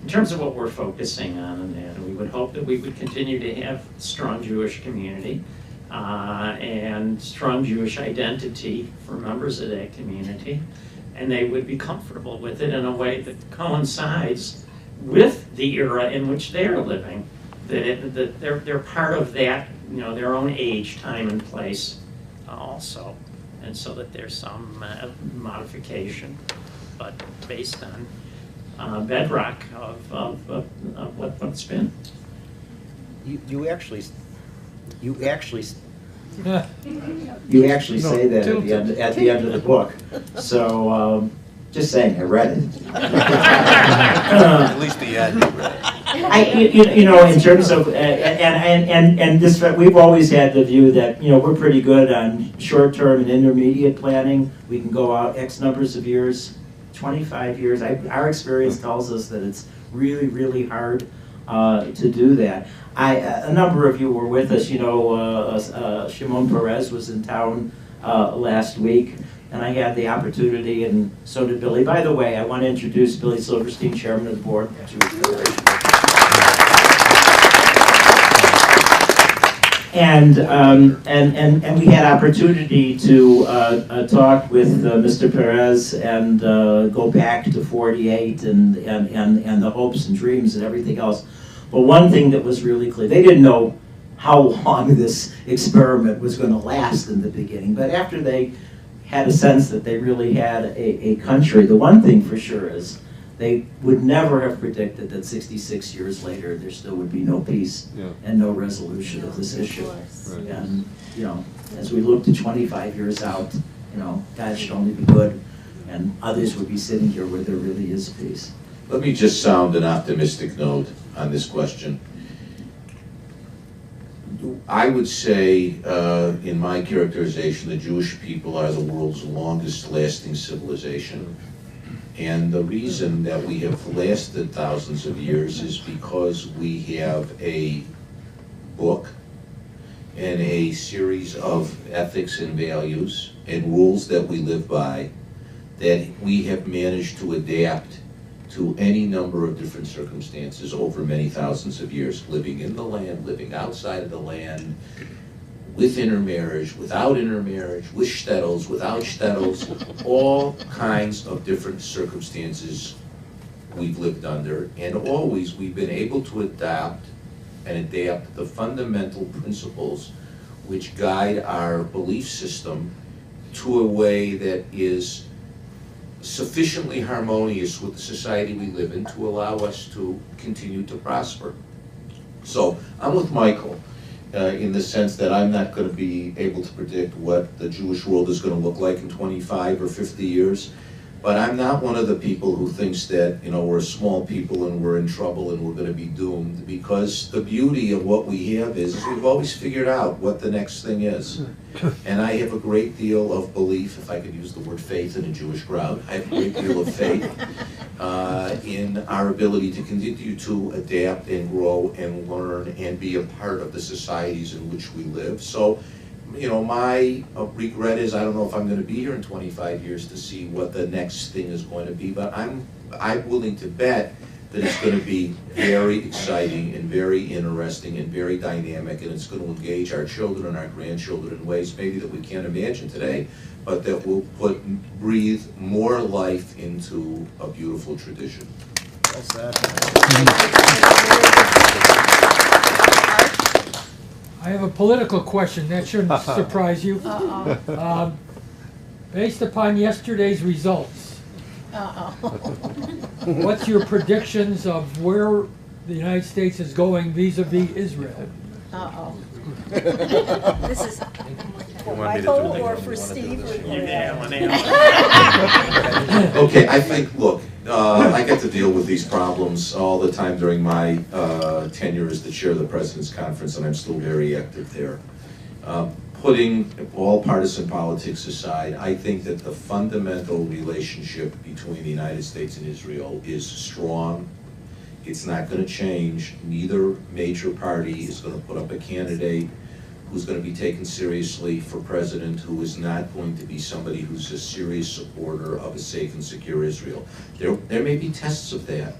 In terms of what we're focusing on, and we would hope that we would continue to have a strong Jewish community and strong Jewish identity for members of that community, and they would be comfortable with it in a way that coincides with the era in which they're living. that they're part of that, their own age, time, and place also. And so that there's some modification, but based on bedrock of what's been. You actually say that at the end of the book. So just saying, I read it. At least the end. In terms of and this, we've always had the view that we're pretty good on short-term and intermediate planning. We can go out X numbers of years, 25 years. Our experience tells us that it's really, really hard to do that. A number of you were with us. Shimon Peres was in town last week, and I had the opportunity, and so did Billy. By the way, I want to introduce Billy Silverstein, Chairman of the Board of Jewish Federation. And we had opportunity to talk with Mr. Perez and go back to 48 and the hopes and dreams and everything else. But one thing that was really clear, they didn't know how long this experiment was going to last in the beginning, but after they had a sense that they really had a country, the one thing for sure is they would never have predicted that 66 years later there still would be no peace and no resolution of this issue. Right. And as we look to 25 years out, God should only be good, and others would be sitting here where there really is peace. Let me just sound an optimistic note on this question. I would say, in my characterization, the Jewish people are the world's longest lasting civilization. And the reason that we have lasted thousands of years is because we have a book and a series of ethics and values and rules that we live by that we have managed to adapt to any number of different circumstances over many thousands of years, living in the land, living outside of the land, with intermarriage, without intermarriage, with shtetls, without shtetls, all kinds of different circumstances we've lived under, and always we've been able to adapt the fundamental principles which guide our belief system to a way that is sufficiently harmonious with the society we live in to allow us to continue to prosper. So I'm with Michael in the sense that I'm not going to be able to predict what the Jewish world is going to look like in 25 or 50 years, but I'm not one of the people who thinks that we're a small people and we're in trouble and we're going to be doomed, because the beauty of what we have is we've always figured out what the next thing is. And I have a great deal of belief, if I could use the word faith in a Jewish crowd, I have a great deal of faith in our ability to continue to adapt and grow and learn and be a part of the societies in which we live. So, my regret is I don't know if I'm going to be here in 25 years to see what the next thing is going to be, but I'm willing to bet that it's going to be very exciting and very interesting and very dynamic, and it's going to engage our children and our grandchildren in ways maybe that we can't imagine today, but that will breathe more life into a beautiful tradition. Well said. I have a political question. That shouldn't surprise you. Based upon yesterday's results, what's your predictions of where the United States is going vis-a-vis Israel? This is for Michael or for Steve? Okay, I think, look, I get to deal with these problems all the time during my tenure as the chair of the President's Conference, and I'm still very active there. Putting all partisan politics aside, I think that the fundamental relationship between the United States and Israel is strong. It's not going to change. Neither major party is going to put up a candidate who's going to be taken seriously for president, who is not going to be somebody who's a serious supporter of a safe and secure Israel. There may be tests of that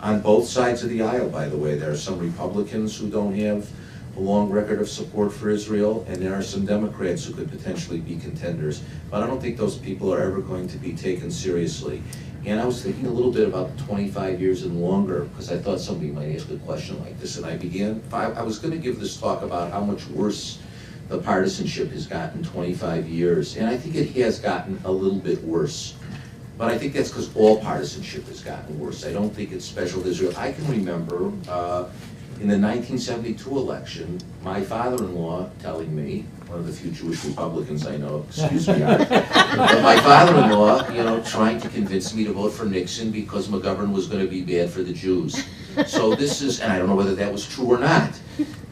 on both sides of the aisle, by the way. There are some Republicans who don't have a long record of support for Israel, and there are some Democrats who could potentially be contenders. But I don't think those people are ever going to be taken seriously. And I was thinking a little bit about 25 years and longer, because I thought somebody might ask a question like this, and I was going to give this talk about how much worse the partisanship has gotten 25 years, and I think it has gotten a little bit worse. But I think that's because all partisanship has gotten worse. I don't think it's special to Israel. I can remember in the 1972 election, my father-in-law telling me, one of the few Jewish Republicans I know, excuse me, but my father-in-law, you know, trying to convince me to vote for Nixon because McGovern was going to be bad for the Jews. So this is, and I don't know whether that was true or not,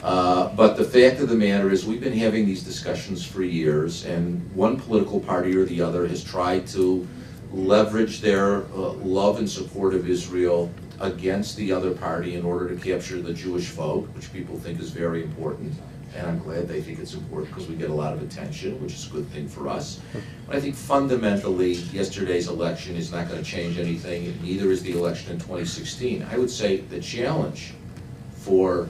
but the fact of the matter is we've been having these discussions for years, and one political party or the other has tried to leverage their love and support of Israel against the other party in order to capture the Jewish vote, which people think is very important. And I'm glad they think it's important because we get a lot of attention, which is a good thing for us. But I think fundamentally, yesterday's election is not going to change anything, and neither is the election in 2016. I would say the challenge for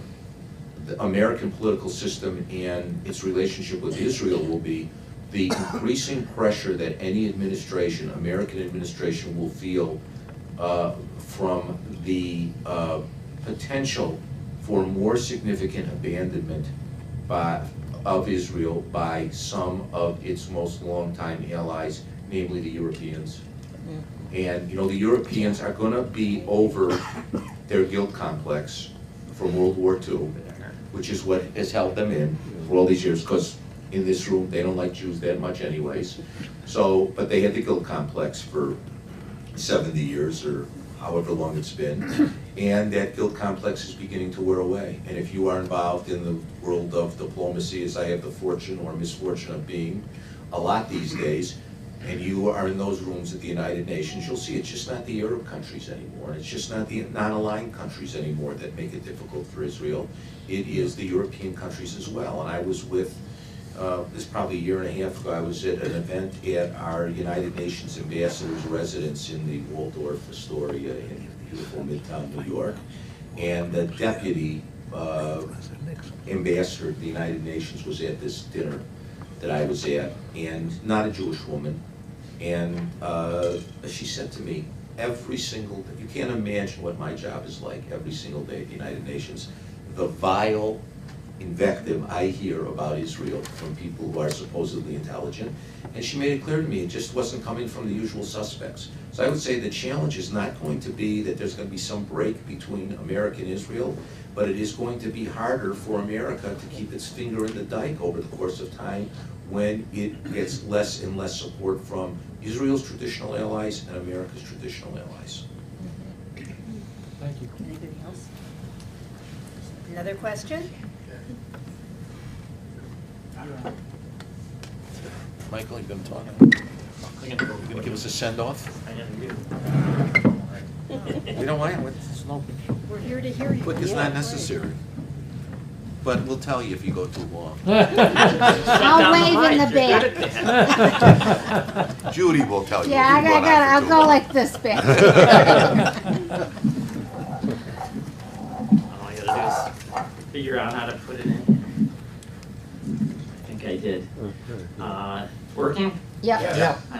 the American political system and its relationship with Israel will be the increasing pressure that any administration, American administration, will feel from the potential for more significant abandonment of Israel by some of its most longtime allies, namely the Europeans. And you know, the Europeans are going to be over their guilt complex from World War II, which is what has held them in for all these years, because in this room they don't like Jews that much anyways. So, but they had the guilt complex for 70 years or however long it's been, and that guilt complex is beginning to wear away. And if you are involved in the world of diplomacy, as I have the fortune or misfortune of being a lot these days, and you are in those rooms at the United Nations, you'll see it's just not the Arab countries anymore, and it's just not the non-aligned countries anymore that make it difficult for Israel. It is the European countries as well. And I was with, this probably a year and a half ago, I was at an event at our United Nations ambassador's residence in the Waldorf Astoria in beautiful Midtown New York. And the deputy ambassador to the United Nations was at this dinner that I was at, and not a Jewish woman. And she said to me, every single day, you can't imagine what my job is like every single day at the United Nations, the vile invective I hear about Israel from people who are supposedly intelligent. And she made it clear to me it just wasn't coming from the usual suspects. So I would say the challenge is not going to be that there's going to be some break between America and Israel, but it is going to be harder for America to keep its finger in the dike over the course of time when it gets less and less support from Israel's traditional allies and America's traditional allies. Thank you. Anybody else? Another question? Michael, you gonna talk? I'm gonna You gonna give us a send-off? I am you. We don't want it. It's no, We're here to hear you. quick is not necessary. But we'll tell you if you go too long. I'll wave in the back. Judy will tell you. Yeah, if you run on I'll for too go long. like this back. All I gotta do is figure out how to put it in. I think I did. Working? Yep. I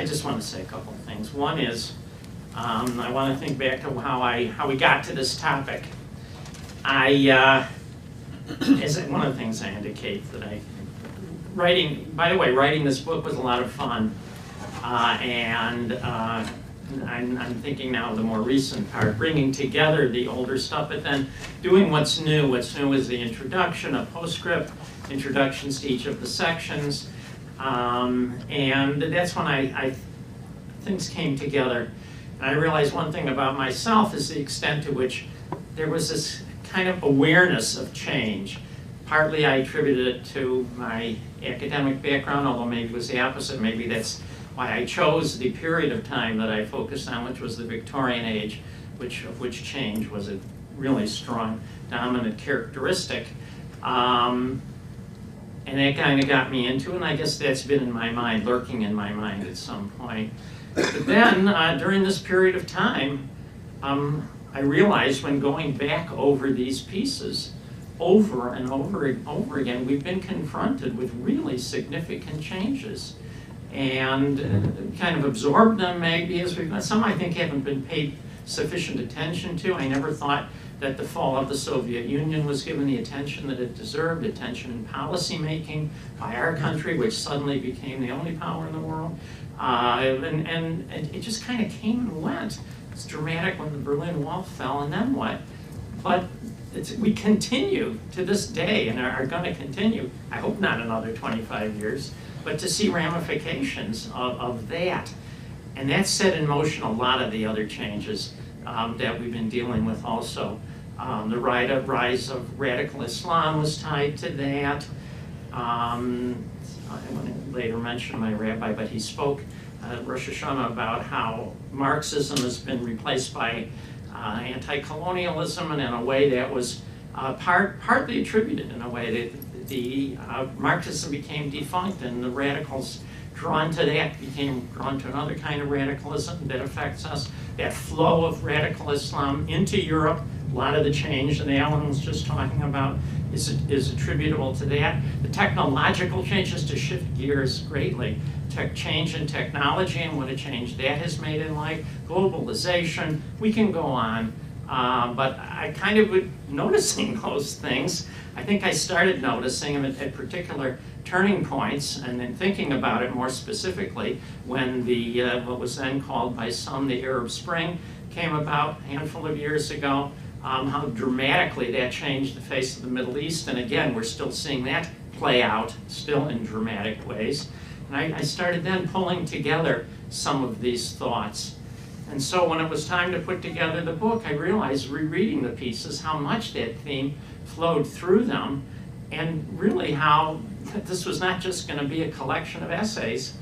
just want to say a couple of things. One is, I want to think back to how we got to this topic. One of the things I indicate that writing this book was a lot of fun. And I'm thinking now of the more recent part, bringing together the older stuff, but then doing what's new. What's new is the introduction, a postscript, introductions to each of the sections. And that's when things came together. And I realized one thing about myself is the extent to which there was this kind of awareness of change. Partly I attributed it to my academic background, although maybe it was the opposite. Maybe that's why I chose the period of time that I focused on, which was the Victorian age, of which change was a really strong, dominant characteristic. And that kind of got me into it, and I guess that's been in my mind, lurking in my mind at some point. But then, during this period of time, I realized when going back over these pieces over and over and over again, we've been confronted with really significant changes. And kind of absorbed them maybe as we've, some I think haven't been paid sufficient attention to. I never thought that the fall of the Soviet Union was given the attention that it deserved, attention in policy making by our country, which suddenly became the only power in the world. And it just kind of came and went. It's dramatic when the Berlin Wall fell, and then what? But we continue to this day, and are going to continue, I hope not another 25 years, but to see ramifications of that. And that set in motion a lot of the other changes that we've been dealing with also. The rise of radical Islam was tied to that. I want to later mention my rabbi, but he spoke at Rosh Hashanah about how Marxism has been replaced by anti-colonialism, and in a way that was partly attributed in a way that the Marxism became defunct, and the radicals drawn to that became drawn to another kind of radicalism that affects us. That flow of radical Islam into Europe, a lot of the change that Alan was just talking about is attributable to that. The technological changes, to shift gears greatly, change in technology and what a change that has made in life, globalization, we can go on. But I kind of noticing those things. I think I started noticing them at particular turning points, and then thinking about it more specifically when the what was then called by some the Arab Spring came about a handful of years ago, how dramatically that changed the face of the Middle East. And again, we're still seeing that play out, still in dramatic ways. And I started then pulling together some of these thoughts. And so when it was time to put together the book, I realized, rereading the pieces, how much that theme flowed through them, and really how this was not just going to be a collection of essays,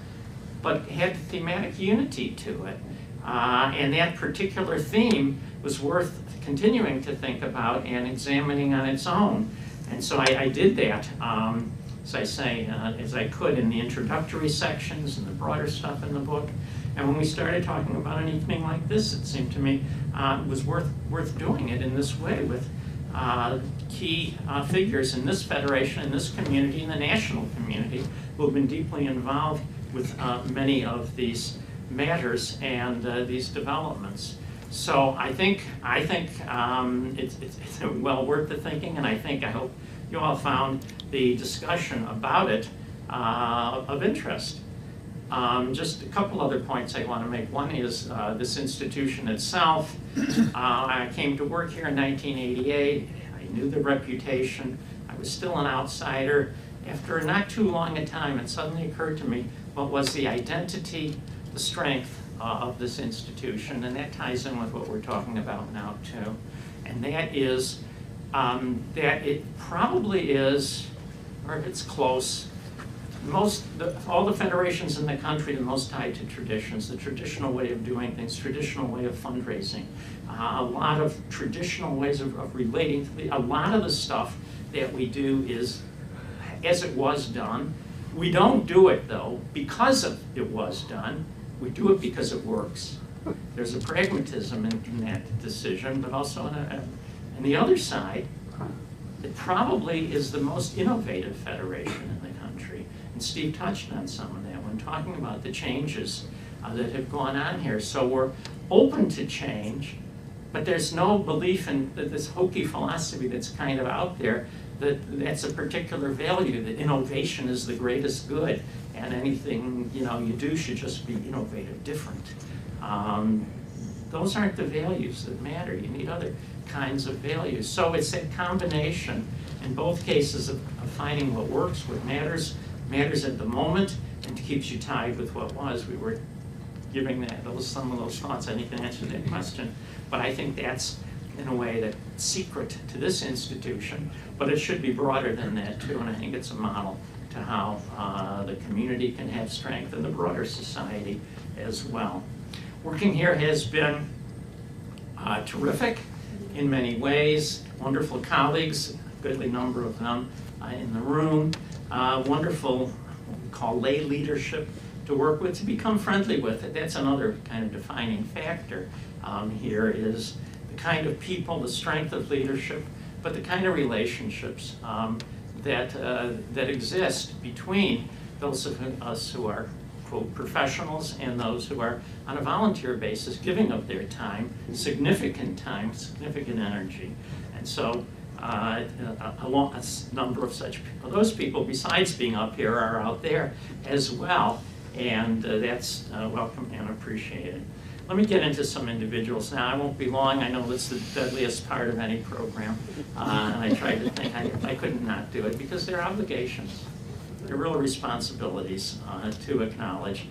but had thematic unity to it. And that particular theme was worth continuing to think about and examining on its own. And so I did that, as I say, as I could in the introductory sections and the broader stuff in the book. And when we started talking about an evening like this, it seemed to me it was worth doing it in this way with key figures in this federation, in this community, in the national community, who have been deeply involved with many of these matters and these developments. So I think it's well worth the thinking, and I hope you all found the discussion about it of interest. Just a couple other points I want to make. One is this institution itself. I came to work here in 1988. I knew the reputation. I was still an outsider. After not too long a time, it suddenly occurred to me what was the identity, the strength of this institution, and that ties in with what we're talking about now too. And that is that it probably is, or if it's close, all the federations in the country, the most tied to traditions, the traditional way of doing things, traditional way of fundraising, a lot of traditional ways of relating to a lot of the stuff that we do is as it was done. We don't do it though because it was done. We do it because it works. There's a pragmatism in that decision, but also on the other side, it probably is the most innovative federation in the country. And Steve touched on some of that when talking about the changes that have gone on here. So we're open to change, but there's no belief in this hokey philosophy that's kind of out there that's a particular value, that innovation is the greatest good, and anything you do should just be innovative, different. Those aren't the values that matter. You need other kinds of values. So it's that combination in both cases of finding what works, what matters at the moment, and keeps you tied with what was. We were giving some of those thoughts. I think can answer that question. But I think that's, in a way, that secret to this institution, but it should be broader than that too, and I think it's a model to how the community can have strength and the broader society as well. Working here has been terrific in many ways. Wonderful colleagues, a goodly number of them in the room. Wonderful, what we call lay leadership to work with, to become friendly with it. That's another kind of defining factor here is the kind of people, the strength of leadership but the kind of relationships that exist between those of us who are, quote, professionals and those who are on a volunteer basis giving of their time, significant energy. And so a number of those people, besides being up here, are out there as well, and that's welcome and appreciated. Let me get into some individuals now. I won't be long. I know it's the deadliest part of any program, and I tried to think I couldn't not do it because they're obligations. They're real responsibilities to acknowledge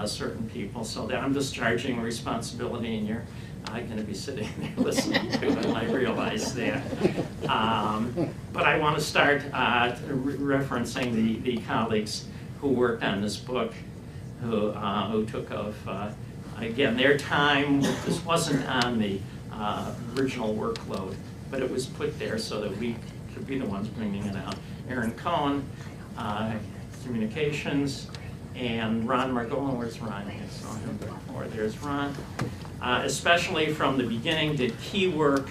certain people, so that I'm discharging a responsibility, and you're going to be sitting there listening to it, and I realize that. But I want to start referencing the colleagues who worked on this book, who took again, their time. This wasn't on the original workload, but it was put there so that we could be the ones bringing it out. Aaron Cohen, communications, and Ron Margolin. Where's Ron? I saw him before. There's Ron. Especially from the beginning, did key work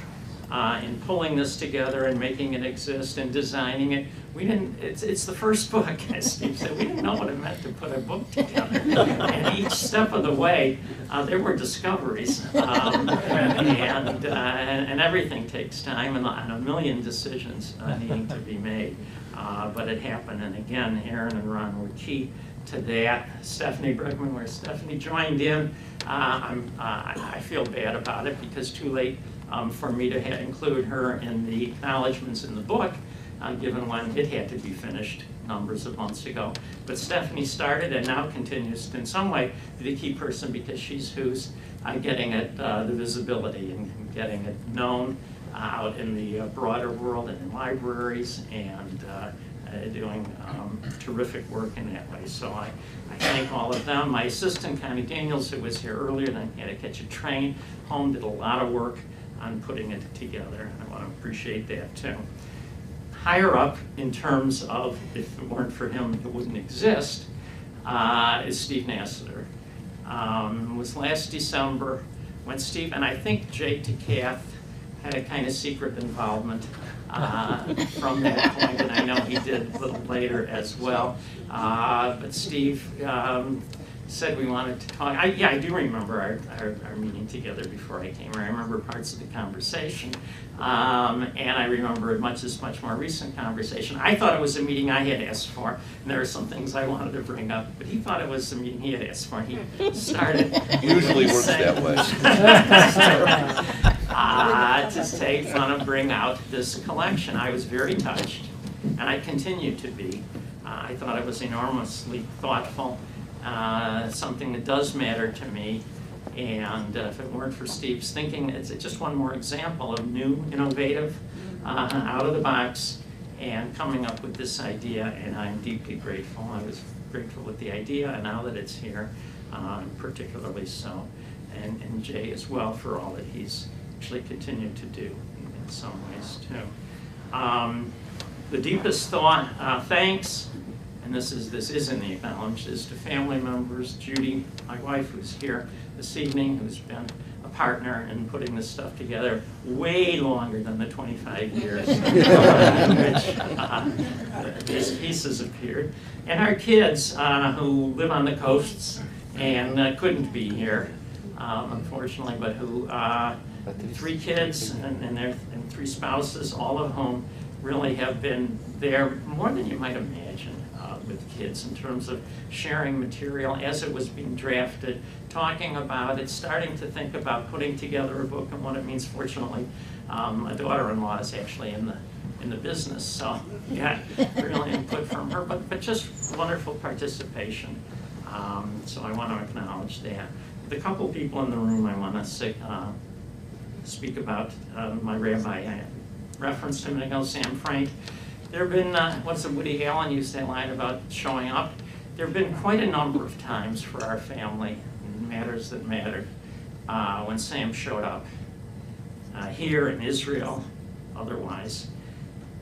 in pulling this together and making it exist and designing it. We didn't. It's the first book, as Steve said. We didn't know what it meant to put a book together. And each step of the way, there were discoveries, and everything takes time, and a million decisions needing to be made. But it happened, and again, Aaron and Ron were key to that. Stephanie Bregman, where Stephanie joined in. I feel bad about it because too late for me to include her in the acknowledgments in the book, given when it had to be finished numbers of months ago. But Stephanie started and now continues to, in some way, be the key person because she's who's getting it the visibility and getting it known out in the broader world and in libraries, and doing terrific work in that way. So I thank all of them. My assistant, Connie Daniels, who was here earlier, then had to catch a train home, did a lot of work on putting it together. I want to appreciate that too. Higher up in terms of, if it weren't for him, it wouldn't exist, is Steve Nassiter. It was last December when Steve, and I think Jay DeCath had a kind of secret involvement from that point, and I know he did a little later as well. But Steve said we wanted to talk. I do remember our meeting together before I came here. I remember parts of the conversation, and I remember a much more recent conversation. I thought it was a meeting I had asked for, and there were some things I wanted to bring up, but he thought it was a meeting he had asked for. He started Usually works that way. To say, want to bring out this collection. I was very touched, and I continue to be. I thought it was enormously thoughtful, something that does matter to me, and if it weren't for Steve's thinking, it's just one more example of new, innovative, out of the box, and coming up with this idea, and I'm deeply grateful. I was grateful with the idea, and now that it's here, particularly so, and Jay as well for all that he's actually continued to do in some ways too. The deepest thought, thanks, and this is in the acknowledgement, is to family members, Judy, my wife, who's here this evening, who's been a partner in putting this stuff together way longer than the 25 years in which these pieces appeared, and our kids who live on the coasts and couldn't be here, unfortunately, but who 3 kids and 3 spouses, all of whom really have been there more than you might imagine with kids in terms of sharing material as it was being drafted, talking about it, starting to think about putting together a book and what it means. Fortunately, my daughter-in-law is actually in the business, so yeah, real input from her, but just wonderful participation. So I want to acknowledge that. The couple people in the room I want to speak about, my rabbi, I referenced him ago, Sam Frank. There have been, what's the Woody Allen used that line about showing up? There have been quite a number of times for our family, matters that mattered, when Sam showed up, here in Israel, otherwise,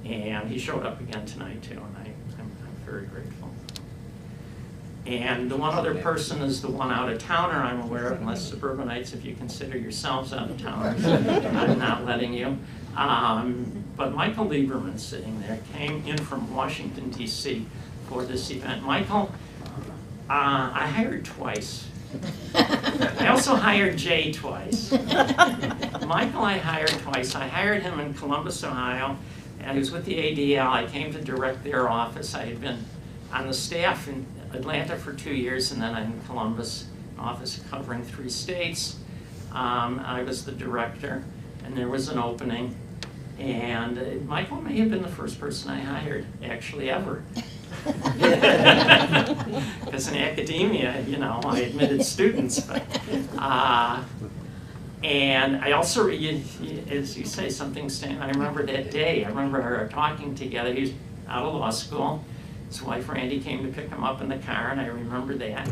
and he showed up again tonight too, and I'm very grateful. And the one other person is the one out-of-towner I'm aware of, unless suburbanites, if you consider yourselves out-of-towners, I'm not letting you. but Michael Lieberman, sitting there, came in from Washington, D.C. for this event. Michael, I hired twice. I also hired Jay twice. Michael I hired twice. I hired him in Columbus, Ohio, and he was with the ADL. I came to direct their office. I had been on the staff in Atlanta for 2 years, and then in Columbus office covering 3 states. I was the director, and there was an opening. And Michael may have been the first person I hired, actually, ever. Because in academia, you know, I admitted students. But, and I also, as you say, something standing, I remember that day. I remember her talking together. He was out of law school. His wife, Randy, came to pick him up in the car, and I remember that.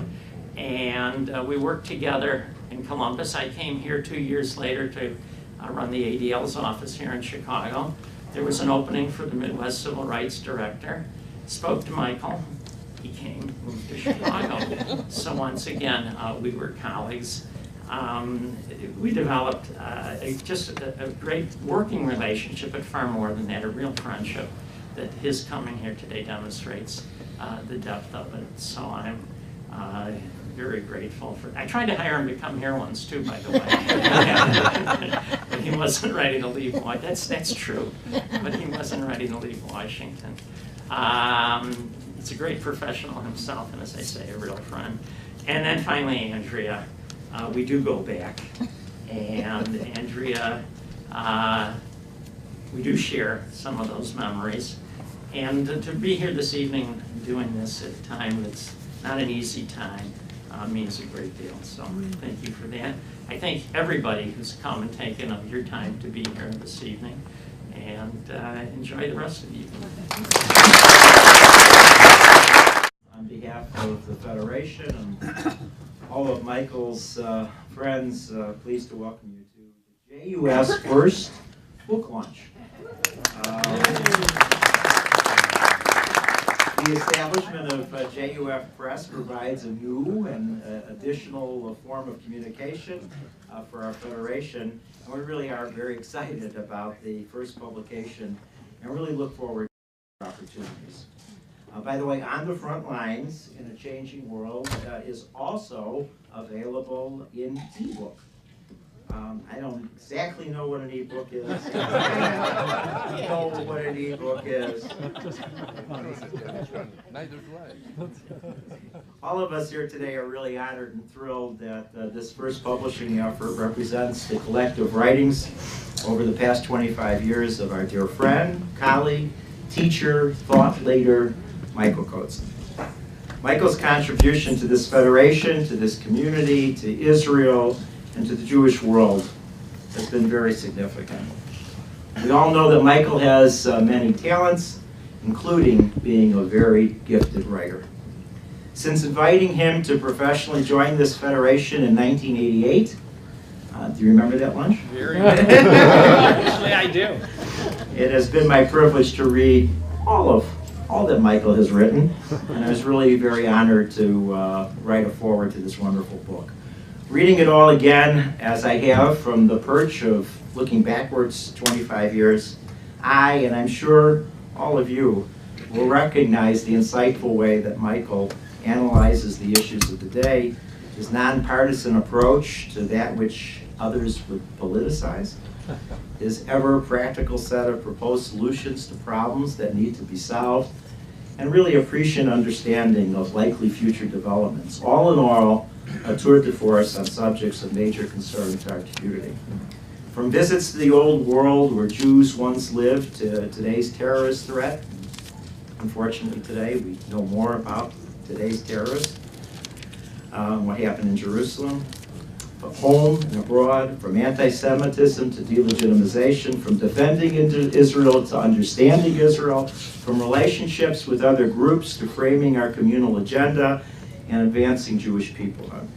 And we worked together in Columbus. I came here 2 years later to run the ADL's office here in Chicago. There was an opening for the Midwest Civil Rights Director. Spoke to Michael. He came, moved to Chicago. So once again, we were colleagues. We developed just a great working relationship, but far more than that, a real friendship that his coming here today demonstrates the depth of it. So I'm very grateful for. I tried to hire him to come here once too, by the way, but he wasn't ready to leave. That's true, but he wasn't ready to leave Washington. He's a great professional himself, and as I say, a real friend. And then finally, Andrea. We do go back, and Andrea, we do share some of those memories. And to be here this evening doing this at a time that's not an easy time means a great deal. So thank you for that. I thank everybody who's come and taken up your time to be here this evening, and enjoy the rest of the evening. On behalf of the Federation and all of Michael's friends, pleased to welcome you to the JUS first book launch. The establishment of JUF Press provides a new and additional form of communication for our Federation, and we really are very excited about the first publication and really look forward to opportunities. By the way, On the Front Lines in a Changing World is also available in ebook. I don't exactly know what an ebook is. I know what an ebook is. Neither do I. All of us here today are really honored and thrilled that this first publishing effort represents the collective writings over the past 25 years of our dear friend, colleague, teacher, thought leader, Michael Kotzins. Michael's contribution to this federation, to this community, to Israel, and to the Jewish world has been very significant. We all know that Michael has many talents, including being a very gifted writer. Since inviting him to professionally join this federation in 1988, do you remember that lunch? Very good. Actually, I do. It has been my privilege to read all that Michael has written, and I was really very honored to write a foreword to this wonderful book. Reading it all again, as I have from the perch of looking backwards 25 years, and I'm sure all of you, will recognize the insightful way that Michael analyzes the issues of the day, his nonpartisan approach to that which others would politicize, his ever-practical set of proposed solutions to problems that need to be solved, and really a prescient understanding of likely future developments. All in all, a tour de force on subjects of major concern to our community. From visits to the old world where Jews once lived to today's terrorist threat. Unfortunately today we know more about today's terrorists, what happened in Jerusalem, from home and abroad, from anti-Semitism to delegitimization, from defending Israel to understanding Israel, from relationships with other groups to framing our communal agenda and advancing Jewish peoplehood.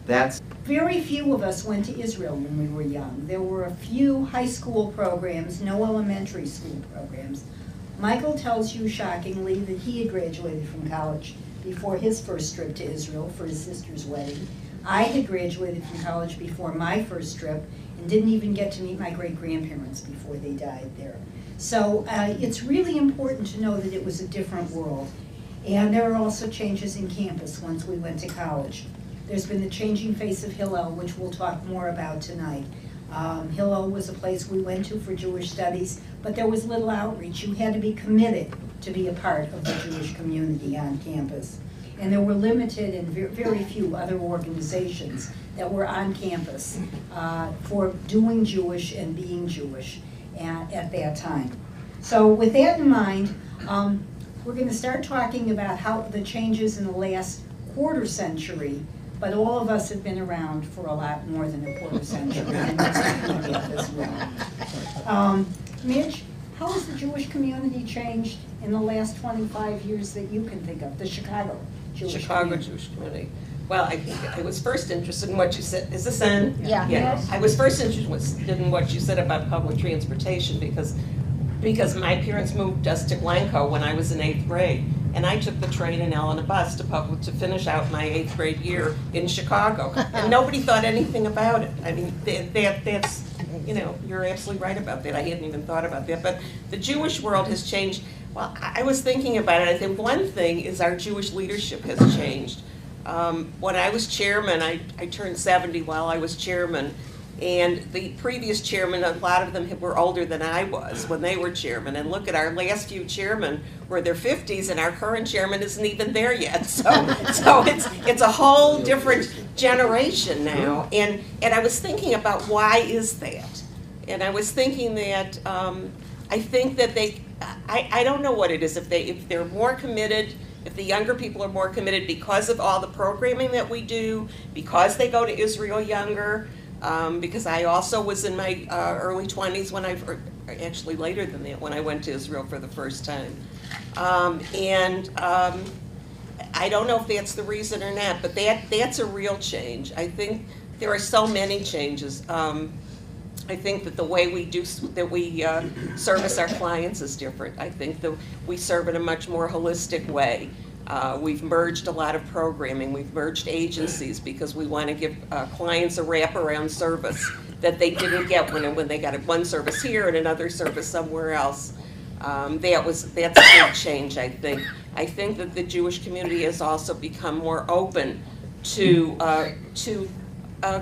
That's Very few of us went to Israel when we were young. There were a few high school programs, no elementary school programs. Michael tells you shockingly that he had graduated from college before his first trip to Israel for his sister's wedding. I had graduated from college before my first trip and didn't even get to meet my great-grandparents before they died there. So it's really important to know that it was a different world. And there are also changes in campus once we went to college. There's been the changing face of Hillel, which we'll talk more about tonight. Hillel was a place we went to for Jewish studies, but there was little outreach. You had to be committed to be a part of the Jewish community on campus. And there were limited and very few other organizations that were on campus for doing Jewish and being Jewish at that time. So with that in mind, we're going to start talking about how the changes in the last quarter century, but all of us have been around for a lot more than a quarter century, and Mr. Kneegath as well. Mitch, how has the Jewish community changed in the last 25 years that you can think of, the Chicago Jewish community? Jewish community. Well, I was first interested in what you said. Is this in? Yeah. Yeah. I was first interested in what you said about public transportation because my parents moved us to Glencoe when I was in 8th grade, and I took the train and Elena bus to finish out my 8th grade year in Chicago, and nobody thought anything about it. I mean, that's, you know, you're absolutely right about that. I hadn't even thought about that, but the Jewish world has changed. Well, I was thinking about it. I think one thing is our Jewish leadership has changed. When I was chairman, I turned 70 while I was chairman, and the previous chairman, a lot of them were older than I was when they were chairman. And look at our last few chairmen were their 50s, and our current chairman isn't even there yet. So it's a whole different generation now. And I was thinking about why is that? And I was thinking that I think that I don't know what it is, if they're more committed, if the younger people are more committed because of all the programming that we do, because they go to Israel younger, because I also was in my early 20s when actually later than that, when I went to Israel for the first time. I don't know if that's the reason or not, but that's a real change. I think there are so many changes. I think that the way we service our clients is different. I think that we serve in a much more holistic way. We've merged a lot of programming. We've merged agencies because we want to give clients a wraparound service that they didn't get when they got one service here and another service somewhere else. That's a big change, I think. I think that the Jewish community has also become more open to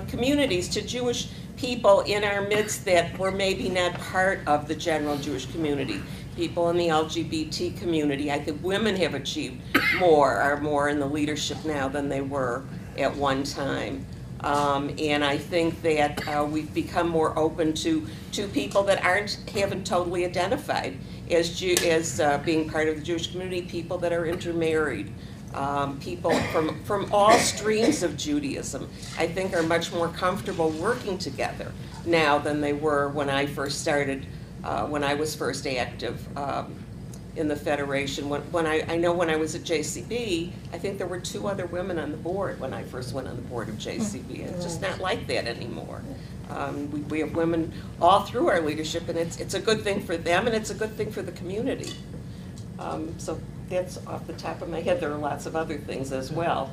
communities, to Jewish people in our midst that were maybe not part of the general Jewish community. People in the LGBT community. I think women have achieved are more in the leadership now than they were at one time. And I think that we've become more open to people that haven't totally identified as being part of the Jewish community, people that are intermarried. People from all streams of Judaism, I think, are much more comfortable working together now than they were when I first started, when I was first active in the Federation. When I was at JCB, I think there were 2 other women on the board when I first went on the board of JCB. It's just not like that anymore. We have women all through our leadership, and it's a good thing for them, and it's a good thing for the community. So that's off the top of my head. There are lots of other things as well.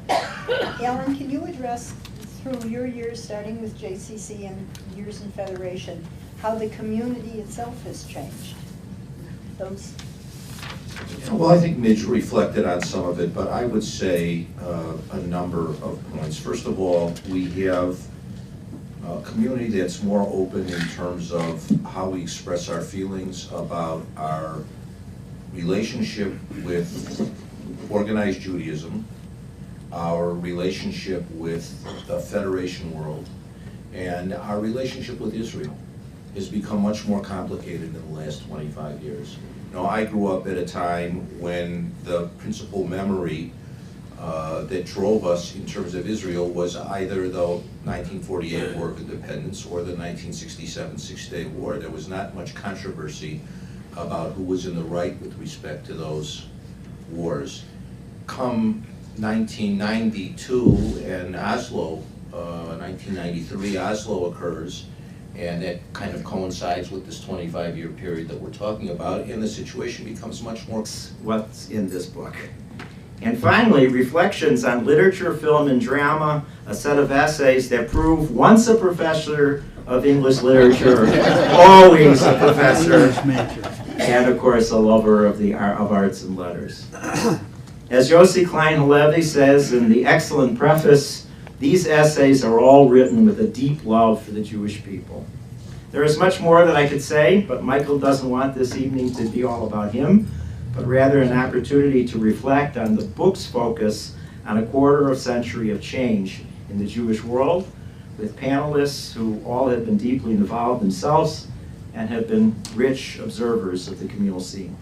Ellen, can you address, through your years starting with JCC and years in Federation, how the community itself has changed? Well, I think Midge reflected on some of it, but I would say a number of points. First of all, we have a community that's more open in terms of how we express our feelings about our relationship with organized Judaism, our relationship with the Federation world, and our relationship with Israel has become much more complicated in the last 25 years. You know, I grew up at a time when the principal memory that drove us in terms of Israel was either the 1948 War of Independence or the 1967 Six-Day War. There was not much controversy about who was in the right with respect to those wars. Come 1992 and Oslo, 1993, Oslo occurs, and that kind of coincides with this 25-year period that we're talking about, and the situation becomes much more... What's in this book. And finally, reflections on literature, film, and drama, a set of essays that prove once a professor of English literature, always a professor and of course a lover of arts and letters. As Yossi Klein Halevi says in the excellent preface, these essays are all written with a deep love for the Jewish people. There is much more that I could say, but Michael doesn't want this evening to be all about him, but rather an opportunity to reflect on the book's focus on a quarter of a century of change in the Jewish world, with panelists who all have been deeply involved themselves and have been rich observers of the communal scene.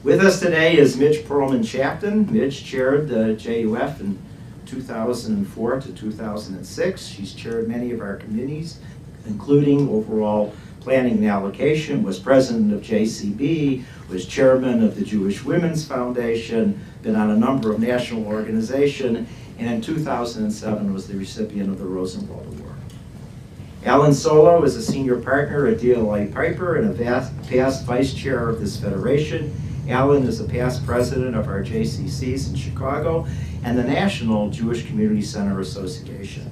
With us today is Midge Perlman-Chapton. Midge chaired the JUF in 2004 to 2006. She's chaired many of our committees, including overall planning and allocation, was president of JCB, was chairman of the Jewish Women's Foundation, been on a number of national organizations, and in 2007 was the recipient of the Rosenwald Award. Alan Solo is a senior partner at DLA Piper and a past vice chair of this federation. Alan is a past president of our JCCs in Chicago and the National Jewish Community Center Association,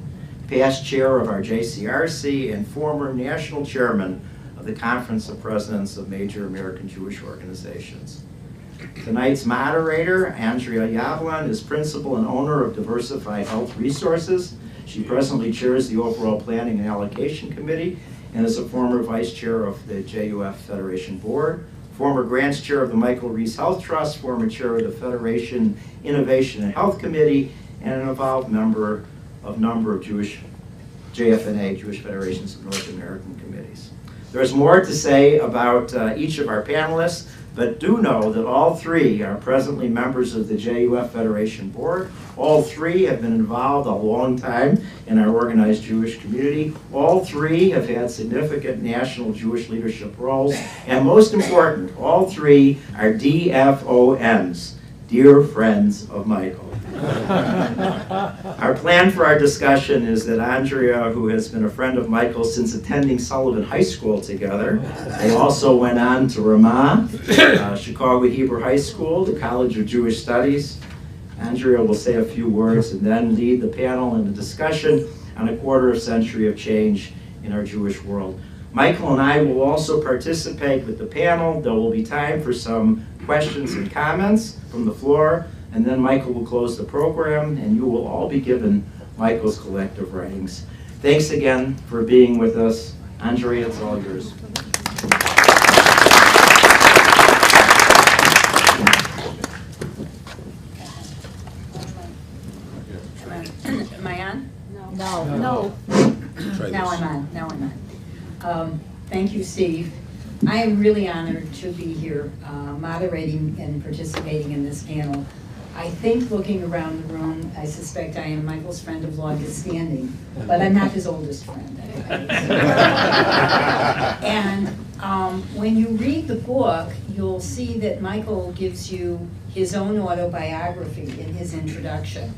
past chair of our JCRC and former national chairman of the Conference of Presidents of Major American Jewish Organizations. Tonight's moderator, Andrea Yablon, is principal and owner of Diversified Health Resources. She presently chairs the overall Planning and Allocation Committee and is a former vice chair of the JUF Federation Board, former grants chair of the Michael Reese Health Trust, former chair of the Federation Innovation and Health Committee, and an involved member of a number of Jewish JFNA, Jewish Federations of North American Committees. There's more to say about each of our panelists, but do know that all three are presently members of the JUF Federation Board. All three have been involved a long time in our organized Jewish community. All three have had significant national Jewish leadership roles. And most important, all three are DFOMs, dear friends of Michael. Our plan for our discussion is that Andrea, who has been a friend of Michael since attending Sullivan High School together, they also went on to Ramah, Chicago Hebrew High School, the College of Jewish Studies. Andrea will say a few words and then lead the panel in the discussion on a quarter of a century of change in our Jewish world. Michael and I will also participate with the panel. There will be time for some questions and comments from the floor, and then Michael will close the program, and you will all be given Michael's collective writings. Thanks again for being with us. Andrea, it's all yours. Am I on? No. No. Now I'm on. Thank you, Steve. I am really honored to be here moderating and participating in this panel. I think looking around the room, I suspect I am Michael's friend of longest standing, but I'm not his oldest friend. And when you read the book, you'll see that Michael gives you his own autobiography in his introduction.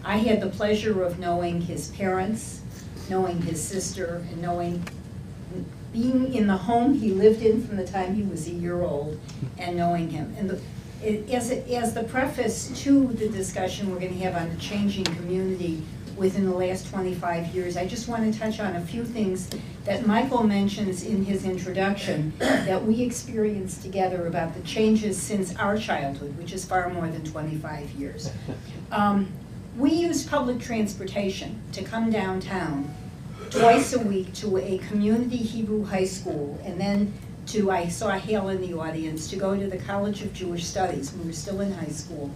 I had the pleasure of knowing his parents, knowing his sister, and being in the home he lived in from the time he was a year old, and knowing him. And as the preface to the discussion we're going to have on the changing community within the last 25 years, I just want to touch on a few things that Michael mentions in his introduction that we experienced together about the changes since our childhood, which is far more than 25 years. We used public transportation to come downtown twice a week to a community Hebrew high school, and then I saw Hale in the audience, to go to the College of Jewish Studies. We were still in high school,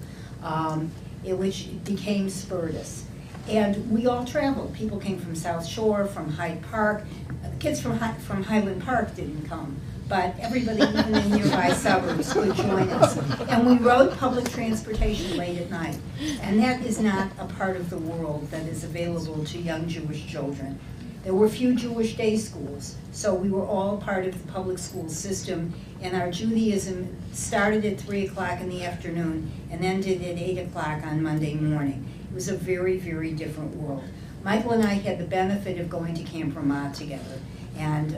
which became Spurtus. And we all traveled. People came from South Shore, from Hyde Park. The kids from Highland Park didn't come, but everybody even in nearby suburbs could join us. And we rode public transportation late at night. And that is not a part of the world that is available to young Jewish children. There were few Jewish day schools, so we were all part of the public school system, and our Judaism started at 3 o'clock in the afternoon and ended at 8 o'clock on Monday morning. It was a very, very different world. Michael and I had the benefit of going to Camp Ramah together, and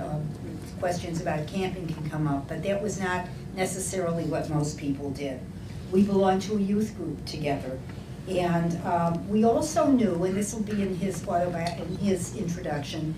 questions about camping can come up, but that was not necessarily what most people did. We belonged to a youth group together. And we also knew, and this will be in his introduction,